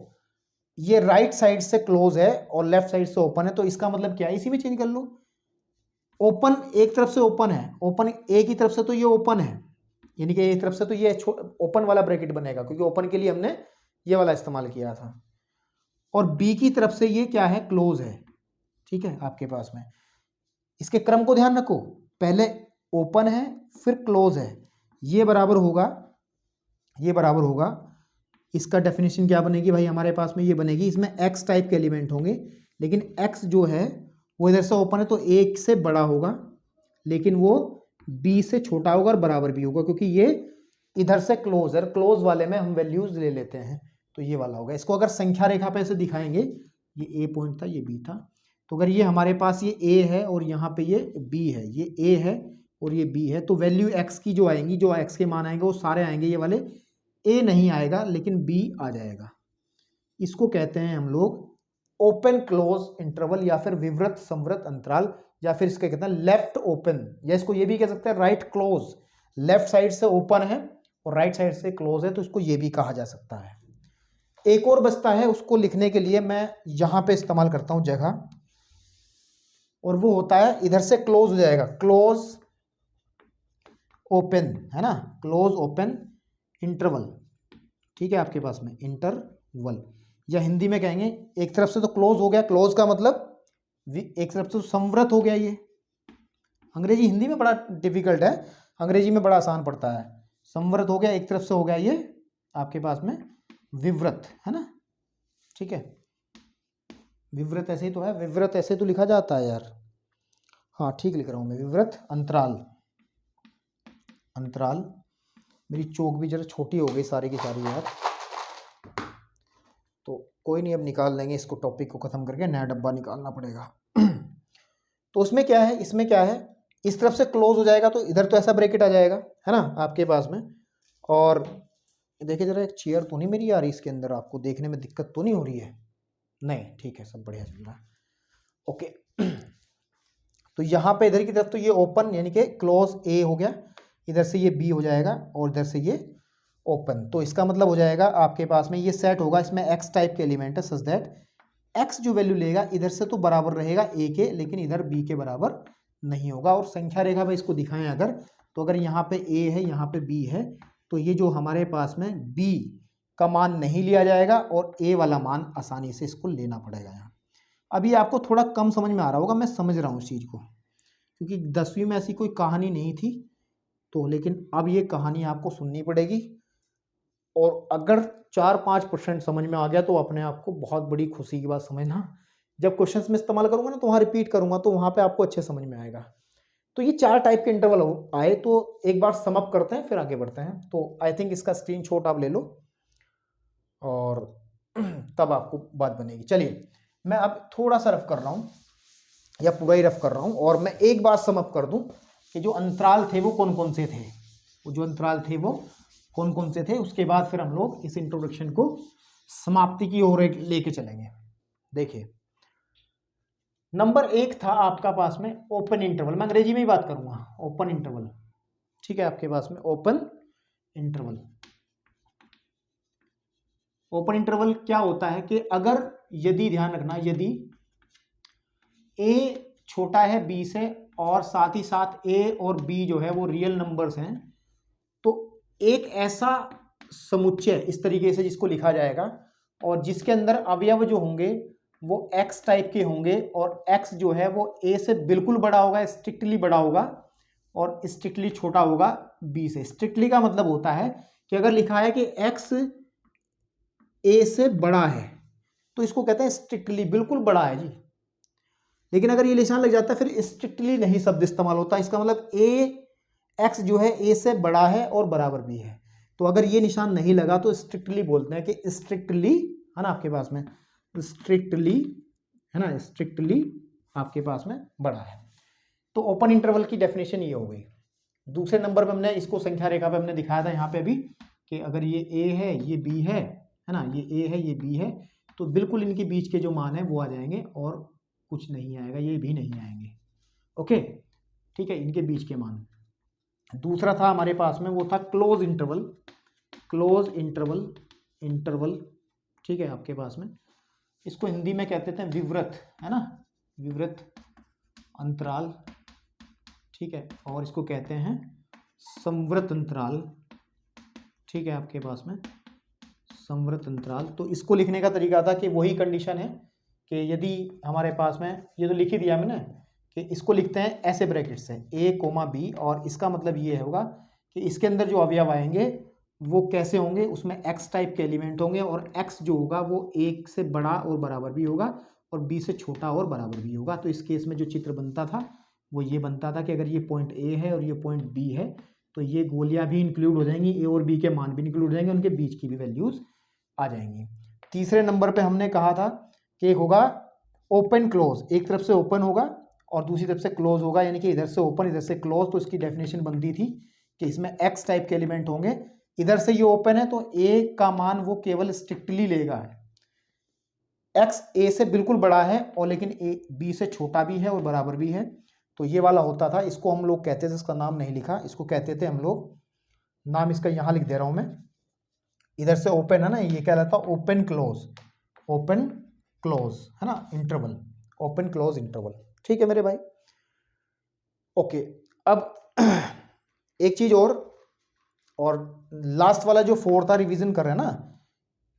ये राइट साइड से क्लोज है और लेफ्ट साइड से ओपन है, तो इसका मतलब क्या है, इसी में चेंज कर लो। ओपन एक तरफ से ओपन है, ओपन ए की तरफ से तो ये ओपन है, यानी कि एक तरफ से तो ये ओपन वाला ब्रैकेट बनेगा क्योंकि ओपन के लिए हमने ये वाला इस्तेमाल किया था, और बी की तरफ से ये क्या है, क्लोज है, ठीक है। आपके पास में इसके क्रम को ध्यान रखो, पहले ओपन है फिर क्लोज है, ये बराबर होगा, ये बराबर होगा, इसका डेफिनेशन क्या बनेगी भाई हमारे पास में, ये बनेगी, इसमें एक्स टाइप के एलिमेंट होंगे, लेकिन एक्स जो है वो इधर से ओपन है तो एक से बड़ा होगा, लेकिन वो बी से छोटा होगा और बराबर भी होगा क्योंकि ये इधर से क्लोज है, क्लोज वाले में हम वैल्यूज ले लेते हैं, तो ये वाला होगा। इसको अगर संख्या रेखा पे ऐसे दिखाएंगे, ये ए पॉइंट था, ये बी था, तो अगर ये हमारे पास ये ए है और यहाँ पे ये बी है, ये ए है और ये बी है, तो वैल्यू एक्स की जो आएंगी, जो एक्स के मान आएंगे वो सारे आएंगे, ये वाले ए नहीं आएगा लेकिन बी आ जाएगा। इसको कहते हैं हम लोग ओपन क्लोज इंटरवल या फिर विवृत संवृत अंतराल, या फिर इसके कहते हैं लेफ्ट ओपन, या इसको ये भी कह सकते हैं राइट क्लोज। लेफ्ट साइड से ओपन है और राइट साइड से क्लोज है, तो इसको ये भी कहा जा सकता है। एक और बचता है, उसको लिखने के लिए मैं यहां पे इस्तेमाल करता हूं जगह, और वो होता है इधर से क्लोज हो जाएगा, क्लोज ओपन, है ना, क्लोज ओपन इंटरवल, ठीक है। आपके पास में इंटरवल, या हिंदी में कहेंगे एक तरफ से तो क्लोज हो गया, क्लोज का मतलब एक तरफ से तो संवृत हो गया। ये अंग्रेजी हिंदी में बड़ा डिफिकल्ट है, अंग्रेजी में बड़ा आसान पड़ता है। संवृत हो गया, एक तरफ से हो गया ये आपके पास में विवृत, है ना, ठीक है। विवृत ऐसे ही तो है, विवृत ऐसे तो लिखा जाता है यार, हाँ ठीक लिख रहा हूं मैं, विवृत अंतराल, अंतराल। मेरी चौक भी जरा छोटी हो गई सारी की सारी यार, तो कोई नहीं, अब निकाल लेंगे इसको, टॉपिक को खत्म करके नया डब्बा निकालना पड़ेगा। तो उसमें क्या है, इसमें क्या है, इस तरफ से क्लोज हो जाएगा तो इधर तो ऐसा ब्रैकेट आ जाएगा, है ना, आपके पास में। और देखिए जरा, एक चेयर तो नहीं मेरी आ रही इसके अंदर, आपको देखने में दिक्कत तो नहीं हो रही है? नहीं, ठीक है, सब बढ़िया चल रहा है, ओके। तो यहाँ पे इधर की तरफ तो ये ओपन यानी कि क्लोज ए हो गया, इधर से ये बी हो जाएगा और इधर से ये ओपन, तो इसका मतलब हो जाएगा आपके पास में ये सेट होगा, इसमें एक्स टाइप के एलिमेंट है, सच दैट एक्स जो वैल्यू लेगा इधर से तो बराबर रहेगा ए के, लेकिन इधर बी के बराबर नहीं होगा। और संख्या रेखा पे इसको दिखाएं अगर, तो अगर यहाँ पे ए है, यहाँ पे बी है, तो ये जो हमारे पास में बी का मान नहीं लिया जाएगा और ए वाला मान आसानी से इसको लेना पड़ेगा यहाँ। अभी आपको थोड़ा कम समझ में आ रहा होगा, मैं समझ रहा हूँ इस चीज़ को, क्योंकि 10वीं में ऐसी कोई कहानी नहीं थी, तो लेकिन अब ये कहानी आपको सुननी पड़ेगी। और अगर 4-5% समझ में आ गया तो अपने आप को बहुत बड़ी खुशी की बात समझना, जब क्वेश्चंस में इस्तेमाल करूंगा ना तो वहाँ रिपीट करूंगा तो वहाँ पे आपको अच्छे समझ में आएगा। तो ये 4 टाइप के इंटरवल आए, तो एक बार सम अप करते हैं फिर आगे बढ़ते हैं। तो आई थिंक इसका स्क्रीनशॉट आप ले लो और तब आपको बात बनेगी। चलिए मैं अब थोड़ा सा रफ कर रहा हूँ, या पूरा ही रफ कर रहा हूँ। और मैं एक बात सम अप कर दूं कि जो अंतराल थे वो कौन कौन से थे, वो जो अंतराल थे वो कौन कौन से थे। उसके बाद फिर हम लोग इस इंट्रोडक्शन को समाप्ति की ओर लेके चलेंगे। देखिए नंबर 1 था आपका पास में ओपन इंटरवल, मैं अंग्रेजी में ही बात करूंगा, ओपन इंटरवल, ठीक है, आपके पास में ओपन इंटरवल। ओपन इंटरवल क्या होता है कि अगर, यदि ध्यान रखना, यदि a छोटा है b से और साथ ही साथ a और b जो है वो रियल नंबर्स हैं, तो एक ऐसा समुच्चय इस तरीके से जिसको लिखा जाएगा और जिसके अंदर अवयव जो होंगे वो x टाइप के होंगे और x जो है वो a से बिल्कुल बड़ा होगा, स्ट्रिक्टली बड़ा होगा, और स्ट्रिक्टली छोटा होगा b से। स्ट्रिक्टली का मतलब होता है कि अगर लिखा है कि x a से बड़ा है तो इसको कहते हैं स्ट्रिक्टली, बिल्कुल बड़ा है जी। लेकिन अगर ये निशान लग जाता है फिर स्ट्रिक्टली नहीं शब्द इस्तेमाल होता, इसका मतलब x जो है a से बड़ा है और बराबर भी है। तो अगर ये निशान नहीं लगा तो स्ट्रिक्टली बोलते हैं कि स्ट्रिक्टली, है ना आपके पास में, स्ट्रिक्टली, है ना, स्ट्रिक्टली आपके पास में बड़ा है। तो ओपन इंटरवल की डेफिनेशन ये हो गई। दूसरे नंबर पे हमने इसको संख्या रेखा पे हमने दिखाया था यहाँ पे अभी कि अगर ये a है ये b है ना, ये a है ये b है, तो बिल्कुल इनके बीच के जो मान है वो आ जाएंगे और कुछ नहीं आएगा, ये भी नहीं आएंगे। ओके, ठीक है, इनके बीच के मान। दूसरा था हमारे पास में वो था close interval, close interval, interval, ठीक है आपके पास में, इसको हिंदी में कहते थे विवृत, है ना, विवृत अंतराल, ठीक है, और इसको कहते हैं संवृत अंतराल, ठीक है आपके पास में संवृत अंतराल। तो इसको लिखने का तरीका था कि वही कंडीशन है कि यदि हमारे पास में, ये तो लिख ही दिया मैंने, कि इसको लिखते हैं ऐसे ब्रैकेट से a, b, और इसका मतलब ये होगा कि इसके अंदर जो अवयव आएंगे वो कैसे होंगे, उसमें x टाइप के एलिमेंट होंगे और x जो होगा वो 1 से बड़ा और बराबर भी होगा और b से छोटा और बराबर भी होगा। तो इस केस में जो चित्र बनता था वो ये बनता था कि अगर ये पॉइंट a है और ये पॉइंट b है तो ये गोलियां भी इंक्लूड हो जाएंगी, a और b के मान भी इंक्लूड हो जाएंगे, उनके बीच की भी वैल्यूज आ जाएंगी। तीसरे नंबर पे हमने कहा था कि एक होगा ओपन क्लोज, एक तरफ से ओपन होगा और दूसरी तरफ से क्लोज होगा, यानी कि इधर से ओपन इधर से क्लोज। तो इसकी डेफिनेशन बनती थी कि इसमें x टाइप के एलिमेंट होंगे, इधर से ये ओपन है तो a का मान वो केवल स्ट्रिक्टली लेगा है, x a से बिल्कुल बड़ा है और लेकिन a b से छोटा भी है और बराबर भी है, तो ये वाला होता था। इसको हम लोग कहते थे, इसका नाम नहीं लिखा, इसको कहते थे हम लोग, नाम इसका यहाँ लिख दे रहा हूं मैं, इधर से ओपन है ना, ये क्या रहता है ओपन क्लोज, ओपन क्लोज, है ना, इंटरवल, ओपन क्लोज इंटरवल, ठीक है मेरे भाई। ओके, अब एक चीज और लास्ट वाला जो 4 था रिवीजन कर रहे हैं ना,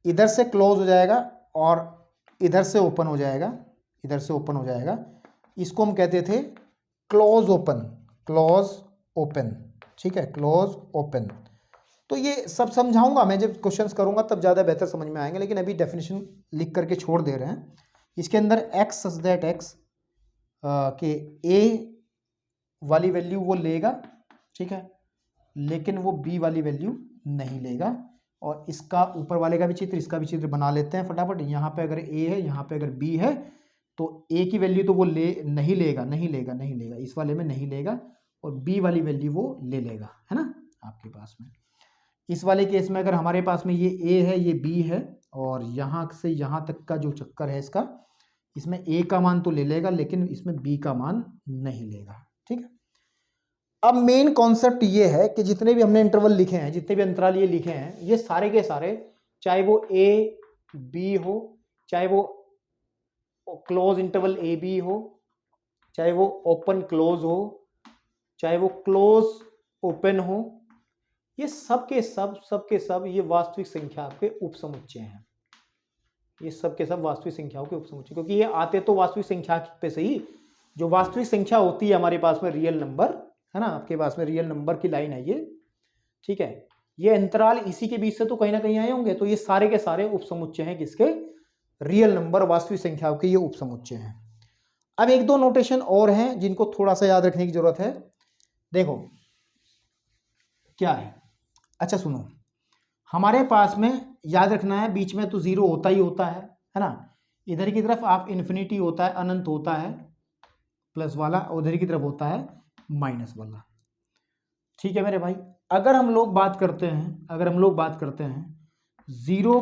इधर से क्लोज हो जाएगा और इधर से ओपन हो जाएगा, इधर से ओपन हो जाएगा, इसको हम कहते थे क्लोज ओपन, क्लोज ओपन, ठीक है, क्लोज ओपन। तो ये सब समझाऊंगा मैं, जब क्वेश्चंस करूंगा तब ज़्यादा बेहतर समझ में आएंगे, लेकिन अभी डेफिनेशन लिख करके छोड़ दे रहे हैं। इसके अंदर x सच दैट x के a वाली वैल्यू वो लेगा, ठीक है, लेकिन वो b वाली वैल्यू नहीं लेगा। और इसका ऊपर वाले का भी चित्र, इसका भी चित्र बना लेते हैं फटाफट। यहाँ पे अगर a है, यहाँ पे अगर b है, तो a की वैल्यू तो वो नहीं लेगा, इस वाले में नहीं लेगा, और b वाली वैल्यू वो ले लेगा, है ना आपके पास में। इस वाले केस में अगर हमारे पास में ये a है ये b है और यहाँ से यहाँ तक का जो चक्कर है इसका, इसमें a का मान तो ले लेगा लेकिन इसमें b का मान नहीं लेगा, ठीक है। अब मेन कॉन्सेप्ट ये है कि जितने भी हमने इंटरवल लिखे हैं, जितने भी अंतराल ये लिखे हैं, ये सारे के सारे, चाहे वो a b हो, चाहे वो क्लोज इंटरवल ए बी हो, चाहे वो ओपन क्लोज हो, चाहे वो क्लोज ओपन हो, ये सब के सब ये वास्तविक संख्या के उपसमुच्चय हैं। ये सब के सब वास्तविक संख्याओं के उपसमुच्चय, क्योंकि ये आते तो वास्तविक संख्या पे से ही, जो वास्तविक संख्या होती है हमारे पास में रियल नंबर, है ना, आपके पास में रियल नंबर की लाइन है ये, ठीक है, ये अंतराल इसी के बीच से तो कहीं ना कहीं आए होंगे। तो ये सारे के सारे उपसमुच्चय हैं किसके, रियल नंबर, वास्तविक संख्याओं के ये उपसमुच्चय हैं। अब एक दो नोटेशन और हैं जिनको थोड़ा सा याद रखने की जरूरत है। देखो क्या है, अच्छा सुनो, हमारे पास में याद रखना है बीच में तो जीरो होता ही होता है ना, इधर की तरफ आप इन्फिनिटी होता है, अनंत होता है, प्लस वाला, उधर की तरफ होता है माइनस वाला। ठीक है मेरे भाई। अगर हम लोग बात करते हैं जीरो,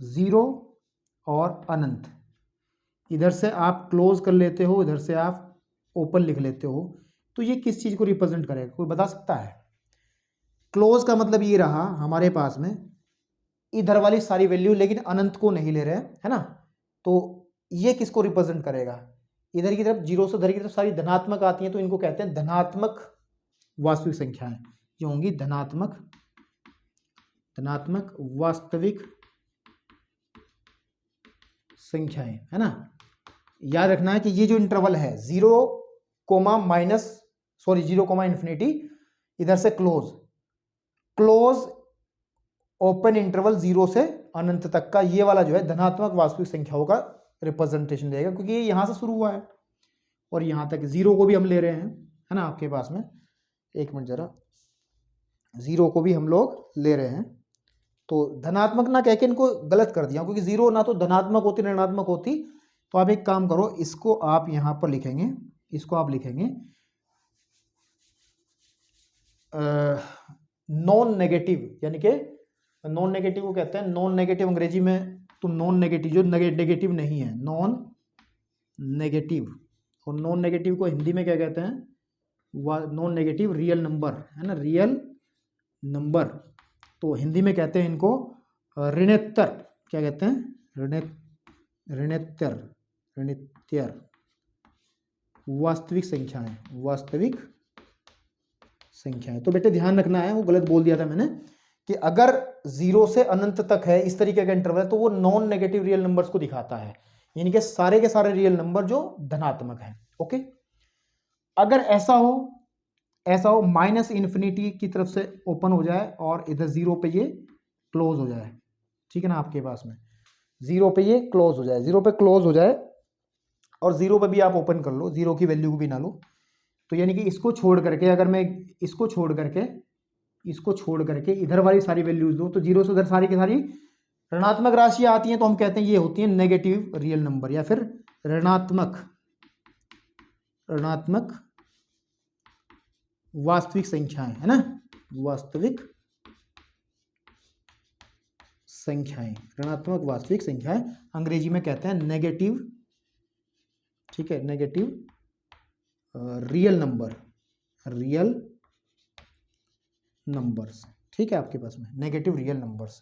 जीरो और अनंत, इधर से आप क्लोज कर लेते हो, इधर से आप ओपन लिख लेते हो, तो ये किस चीज को रिप्रेजेंट करेगा, कोई बता सकता है? क्लोज का मतलब ये रहा हमारे पास में इधर वाली सारी वैल्यू, लेकिन अनंत को नहीं ले रहे हैं, है ना। तो ये किसको रिप्रेजेंट करेगा? इधर की तरफ जीरो से उधर की तरफ सारी धनात्मक आती हैं, तो इनको कहते हैं धनात्मक वास्तविक संख्याएं। ये होंगी धनात्मक वास्तविक संख्याएं, है ना। याद रखना है कि ये जो इंटरवल है 0 कोमा इंफिनिटी, इधर से क्लोज ओपन इंटरवल 0 से अनंत तक का, ये वाला जो है धनात्मक वास्तविक संख्याओं का रिप्रेजेंटेशन देगा, क्योंकि ये यहां से शुरू हुआ है और यहां तक 0 को भी हम ले रहे हैं, है ना। आपके पास में एक मिनट जरा, 0 को भी हम लोग ले रहे हैं, तो धनात्मक ना कह के इनको गलत कर दिया, क्योंकि 0 ना तो धनात्मक होती ना ऋणात्मक होती। तो आप एक काम करो, इसको आप यहां पर लिखेंगे, इसको आप लिखेंगे नॉन नेगेटिव, यानी कि नॉन नेगेटिव को कहते हैं नॉन नेगेटिव अंग्रेजी में, तो नॉन नेगेटिव जो नेगेटिव नहीं है, नॉन नेगेटिव। और नॉन नेगेटिव को हिंदी में क्या कहते हैं? नॉन नेगेटिव रियल नंबर, है ना, रियल नंबर। तो हिंदी में कहते हैं इनको ऋणोत्तर, क्या कहते हैं? ऋणोत्तर वास्तविक संख्याएं। तो बेटे ध्यान रखना है, वो गलत बोल दिया था मैंने, कि अगर 0 से अनंत तक है इस तरीके का इंटरवल है, तो वो नॉन नेगेटिव रियल नंबर्स को दिखाता है, यानी कि सारे के सारे रियल नंबर जो धनात्मक है। ओके, अगर ऐसा हो माइनस इन्फिनिटी की तरफ से ओपन हो जाए और इधर 0 पे ये क्लोज हो जाए, ठीक है ना। आपके पास में 0 पे ये क्लोज हो जाए, 0 पे क्लोज हो जाए और 0 पे भी आप ओपन कर लो, 0 की वैल्यू को भी ना लो, तो यानी कि इसको छोड़ करके, अगर मैं इसको छोड़ करके इधर वाली सारी वैल्यूज दूं, तो 0 से उधर सारी की सारी ऋणात्मक राशियां आती हैं, तो हम कहते हैं ये होती है नेगेटिव रियल नंबर, या फिर ऋणात्मक वास्तविक संख्याएं, है ना, वास्तविक संख्याएं, ऋणात्मक वास्तविक संख्याएं, अंग्रेजी में कहते हैं नेगेटिव, ठीक है, नेगेटिव रियल नंबर्स, ठीक है, आपके पास में नेगेटिव रियल नंबर्स।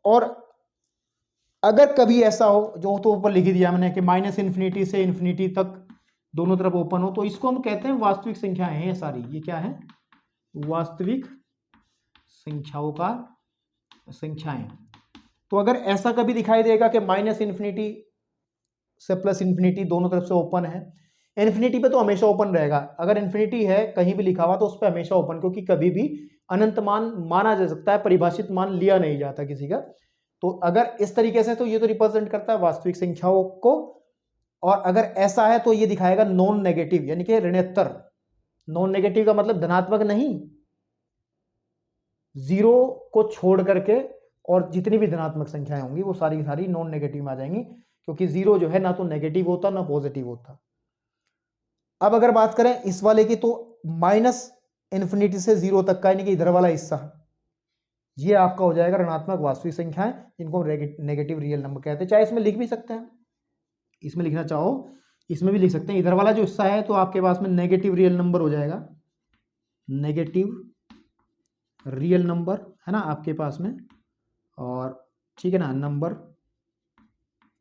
और अगर कभी ऐसा हो, जो तो ऊपर लिख दिया मैंने कि माइनस इन्फिनिटी से इन्फिनिटी तक दोनों तरफ ओपन हो, तो इसको हम कहते हैं वास्तविक संख्याएं हैं सारी। ये क्या है? वास्तविक संख्याएं। तो अगर ऐसा कभी दिखाई देगा कि माइनस इन्फिनिटी से प्लस इन्फिनिटी दोनों तरफ से ओपन है, इन्फिनिटी पे तो हमेशा ओपन रहेगा, अगर इन्फिनिटी है कहीं भी लिखा हुआ तो उस पर हमेशा ओपन, क्योंकि कभी भी अनंत मान माना जा सकता है, परिभाषित मान लिया नहीं जाता किसी का। तो अगर इस तरीके से, तो ये तो रिप्रेजेंट करता है वास्तविक संख्याओं को, और अगर ऐसा है तो ये दिखाएगा नॉन नेगेटिव, यानी कि ऋणोत्तर। नॉन नेगेटिव का मतलब धनात्मक नहीं, 0 को छोड़ करके और जितनी भी धनात्मक संख्याएं होंगी वो सारी की सारी नॉन नेगेटिव में आ जाएंगी, क्योंकि 0 जो है ना तो नेगेटिव होता ना पॉजिटिव होता। अब अगर बात करें इस वाले की, तो माइनस इन्फिनिटी से 0 तक का, यानी कि इधर वाला हिस्सा, ये आपका हो जाएगा ऋणात्मक वास्तविक संख्याएं, जिनको नेगेटिव रियल नंबर कहते हैं। चाहे इसमें लिख भी सकते हैं, इसमें लिखना चाहो इसमें भी लिख सकते हैं। इधर वाला जो हिस्सा है तो आपके पास में नेगेटिव रियल नंबर हो जाएगा, नेगेटिव रियल नंबर, है ना, आपके पास में। और ठीक है ना, नंबर,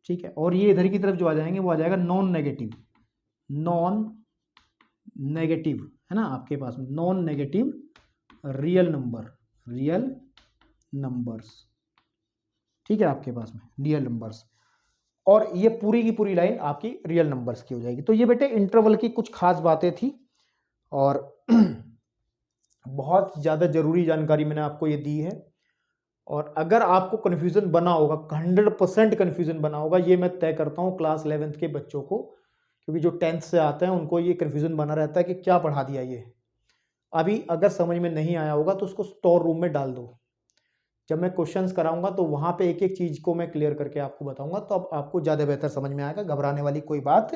ठीक है। और ये इधर की तरफ जो आ जाएंगे वो आ जाएगा नॉन नेगेटिव, है ना, आपके पास में नॉन नेगेटिव रियल नंबर्स, ठीक है, आपके पास में रियल नंबर्स। और ये पूरी की पूरी लाइन आपकी रियल नंबर्स की हो जाएगी। तो ये बेटे इंटरवल की कुछ खास बातें थी, और बहुत ज़्यादा ज़रूरी जानकारी मैंने आपको ये दी है। और अगर आपको कन्फ्यूज़न बना होगा, 100% कन्फ्यूज़न बना होगा, ये मैं तय करता हूँ क्लास 11th के बच्चों को, क्योंकि जो 10th से आते हैं उनको ये कन्फ्यूज़न बना रहता है कि क्या पढ़ा दिया ये। अभी अगर समझ में नहीं आया होगा तो उसको स्टोर रूम में डाल दो, जब मैं क्वेश्चंस कराऊंगा तो वहाँ पे एक एक चीज़ को मैं क्लियर करके आपको बताऊंगा, तो अब आपको ज़्यादा बेहतर समझ में आएगा, घबराने वाली कोई बात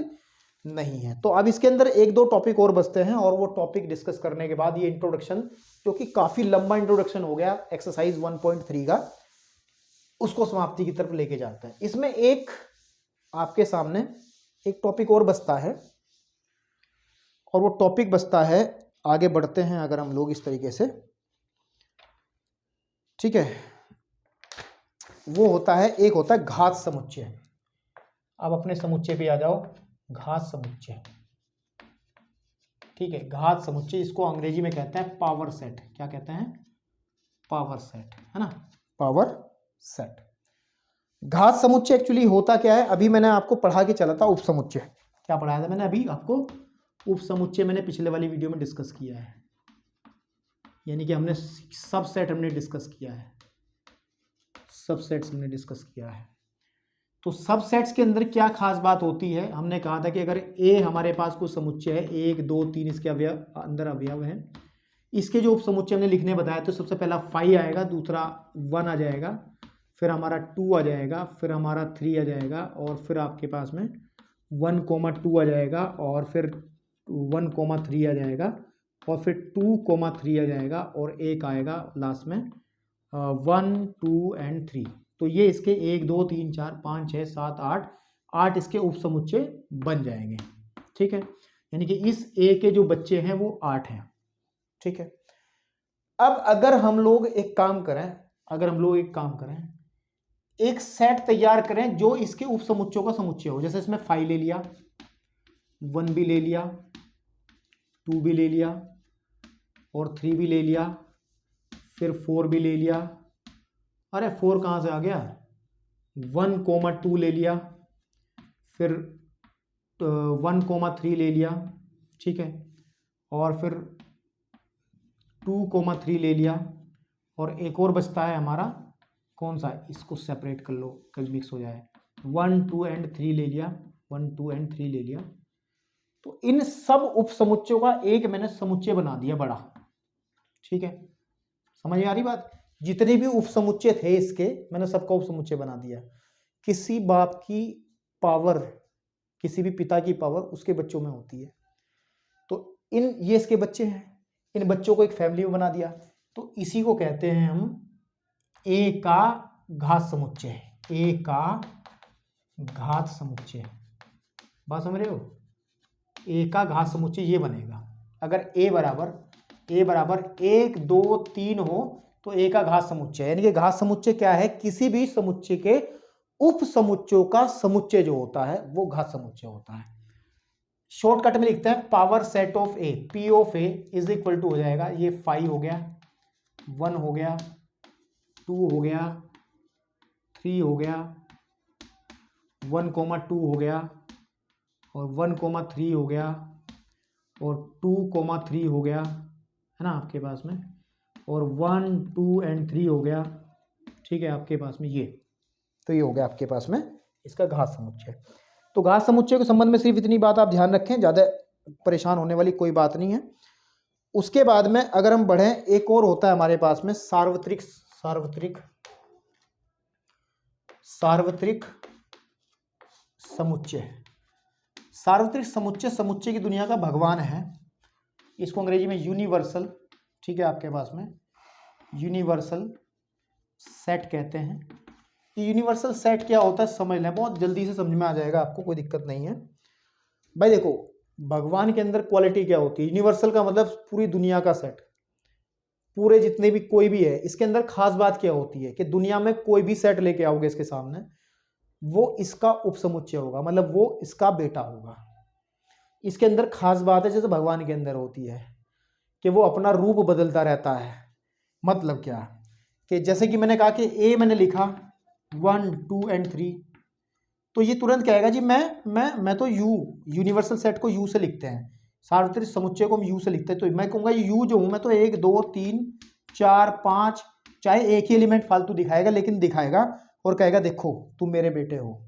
नहीं है। तो अब इसके अंदर एक दो टॉपिक और बचते हैं और वो टॉपिक डिस्कस करने के बाद ये इंट्रोडक्शन, जो कि काफी लंबा इंट्रोडक्शन हो गया एक्सरसाइज 1.3 का, उसको समाप्ति की तरफ लेके जाता है। इसमें एक आपके सामने एक टॉपिक और बचता है, और वो टॉपिक बचता है, आगे बढ़ते हैं अगर हम लोग इस तरीके से, ठीक है, वो होता है, एक होता है घात समुच्चय। अब अपने समुच्चय पे आ जाओ, घात समुच्चय, ठीक है, घात समुच्चय, इसको अंग्रेजी में कहते हैं पावर सेट। क्या कहते हैं? पावर सेट, है ना, पावर सेट। घात समुच्चय एक्चुअली होता क्या है, अभी मैंने आपको पढ़ा के चला था उपसमुच्चय। क्या पढ़ाया था मैंने अभी आपको? उपसमुच्चय मैंने पिछले वाली वीडियो में डिस्कस किया है, यानी कि हमने सबसेट हमने डिस्कस किया है, सबसेट्स हमने डिस्कस किया है। तो सबसेट्स के अंदर क्या खास बात होती है, हमने कहा था कि अगर ए हमारे पास कोई समुच्चय है, 1 2 3 इसके अवयव अंदर अवयव हैं, इसके जो उपसमुच्चय हमने लिखने बताया, तो सबसे पहला 5 आएगा, दूसरा 1 आ जाएगा, फिर हमारा 2 आ जाएगा, फिर हमारा 3 आ जाएगा, और फिर आपके पास में 1, 2 आ जाएगा, और फिर 1, 3 आ जाएगा, और फिर 2, 3 आ जाएगा, और एक आएगा लास्ट में 1 2 एंड 3। तो ये इसके 1 2 3 4 5 6 7 8 इसके उपसमुच्चय बन जाएंगे, ठीक है। यानी कि इस ए के जो बच्चे हैं वो 8 हैं, ठीक है। अब अगर हम लोग एक काम करें, एक सेट तैयार करें जो इसके उपसमुच्चयों का समुच्चय हो। जैसे इसमें 5 ले लिया, 1 भी ले लिया, 2 भी ले लिया, और 3 भी ले लिया, फिर 4 भी ले लिया, अरे 4 कहाँ से आ गया, 1, 2 ले लिया, फिर 1, 3 ले लिया, ठीक है, और फिर 2, 3 ले लिया, और एक और बचता है हमारा, कौन सा, इसको सेपरेट कर लो कभी मिक्स हो जाए, 1 2 एंड 3 ले लिया, 1 2 एंड 3 ले लिया। तो इन सब उपसमुच्चयों का एक मैंने समुच्चय बना दिया बड़ा, ठीक है, समझ में आ रही बात। जितने भी उपसमुच्चय थे इसके, मैंने सबका उपसमुच्चय बना दिया। किसी बाप की पावर, किसी भी पिता की पावर उसके बच्चों में होती है। तो ये इसके बच्चे हैं, इन बच्चों को एक फैमिली में बना दिया। तो इसी को कहते हैं हम ए का घात समुच्चय, ए का घात समुच्चय। बात समझ रहे हो? ए का घात समुच्चय ये बनेगा। अगर ए बराबर 1 2 3 हो तो ए का घात समुच्चय, यानी कि घात समुच्चय क्या है, किसी भी समुच्चय के उप समुच्चयों का समुच्चय जो होता है वो घात समुच्चय होता है। शॉर्टकट में लिखते हैं power set of A, P of A is equal to हो जाएगा, ये 5 हो गया, 1 हो गया, 2 हो गया, 3 हो गया, 1, 2 हो गया, और 1, 3 हो गया, और 2, 3 हो गया, है ना आपके पास में, और 1 2 एंड 3 हो गया, ठीक है आपके पास में ये। तो ये हो गया आपके पास में इसका घात समुच्चय। तो घात समुच्चय के संबंध में सिर्फ इतनी बात आप ध्यान रखें, ज़्यादा परेशान होने वाली कोई बात नहीं है। उसके बाद में अगर हम बढ़ें, एक और होता है हमारे पास में सार्वत्रिक समुच्चय। सार्वत्रिक समुच्चय समुच्चय की दुनिया का भगवान है। इसको अंग्रेजी में यूनिवर्सल, ठीक है आपके पास में यूनिवर्सल सेट कहते हैं। यूनिवर्सल सेट क्या होता है समझ लें, बहुत जल्दी से समझ में आ जाएगा आपको, कोई दिक्कत नहीं है भाई। देखो भगवान के अंदर क्वालिटी क्या होती है, यूनिवर्सल का मतलब पूरी दुनिया का सेट, पूरे जितने भी कोई भी है, इसके अंदर खास बात क्या होती है कि दुनिया में कोई भी सेट लेके आओगे इसके सामने, वो इसका उपसमुच्चय होगा, मतलब वो इसका बेटा होगा। इसके अंदर खास बात है जैसे भगवान के अंदर होती है कि वो अपना रूप बदलता रहता है। मतलब क्या कि जैसे कि मैंने कहा कि ए मैंने लिखा 1 2 एंड 3, तो ये तुरंत कहेगा जी मैं तो यूनिवर्सल सेट को यू से लिखते हैं, सार्वत्रिक समुच्चय को हम यू से लिखते हैं। तो मैं कहूँगा यू जो हूँ मैं तो 1 2 3 4 5, चाहे एक ही एलिमेंट फालतू दिखाएगा लेकिन दिखाएगा, और कहेगा देखो तुम मेरे बेटे हो।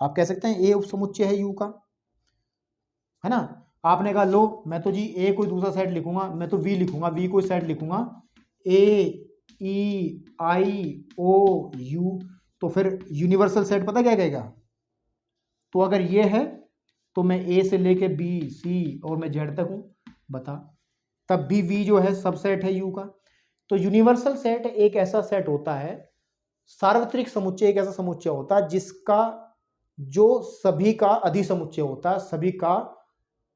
आप कह सकते हैं ए उपसमुच्चय है यू का, है ना। आपने कहा लो मैं तो जी ए कोई दूसरा सेट लिखूंगा, मैं तो वी लिखूंगा, वी कोई सेट लिखूंगा, ए ई आई ओ यू, तो फिर यूनिवर्सल सेट पता क्या कहेगा। तो अगर ये है तो मैं ए से लेके बी सी और मैं जेड तक हूँ, बता। तब भी वी जो है सबसेट है यू का। तो यूनिवर्सल सेट एक ऐसा सेट होता है, सार्वत्रिक समुच्चय एक ऐसा समुच्चय होता है जिसका जो सभी का अधिसमुच्चय होता है, सभी का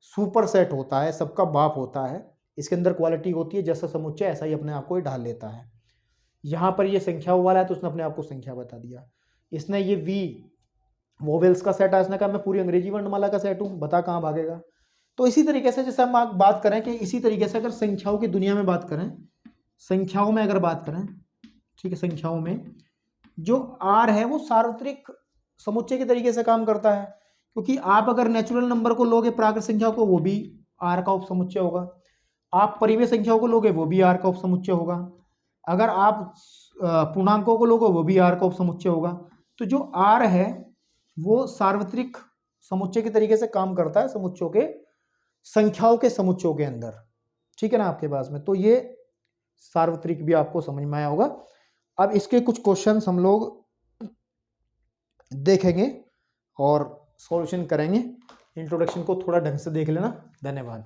सुपर सेट होता है, सबका बाप होता है। इसके अंदर क्वालिटी होती है जैसा समुच्चय ऐसा ही अपने आप को ढाल लेता है। यहाँ पर ये संख्याओं वाला है तो उसने अपने आप को संख्या बता दिया। इसने ये वी वोवेल्स का सेट है, इसने कहा मैं पूरी अंग्रेजी वर्णमाला का सेट हूँ, बता कहाँ भागेगा। तो इसी तरीके से जैसे हम बात करें कि इसी तरीके से अगर संख्याओं की दुनिया में बात करें, संख्याओं में अगर बात करें, ठीक है, संख्याओं में जो आर है वो सार्वत्रिक समुच्चय के तरीके से काम करता है, क्योंकि आप अगर नेचुरल नंबर को लोगे, प्राकृत संख्या को, वो भी आर का उपसमुच्चय होगा। आप परिमेय संख्याओं को लोगे वो भी आर का उपसमुच्चय होगा। अगर आप पूर्णांकों को लोगे वो भी आर का उपसमुच्चय होगा। तो जो आर है वो सार्वत्रिक समुच्चय के तरीके से काम करता है समुच्चयों के, संख्याओं के समुच्चयों के अंदर, ठीक है ना आपके पास में। तो ये सार्वत्रिक भी आपको समझ में आया होगा। अब इसके कुछ क्वेश्चंस हम लोग देखेंगे और सॉल्यूशन करेंगे। इंट्रोडक्शन को थोड़ा ढंग से देख लेना। धन्यवाद।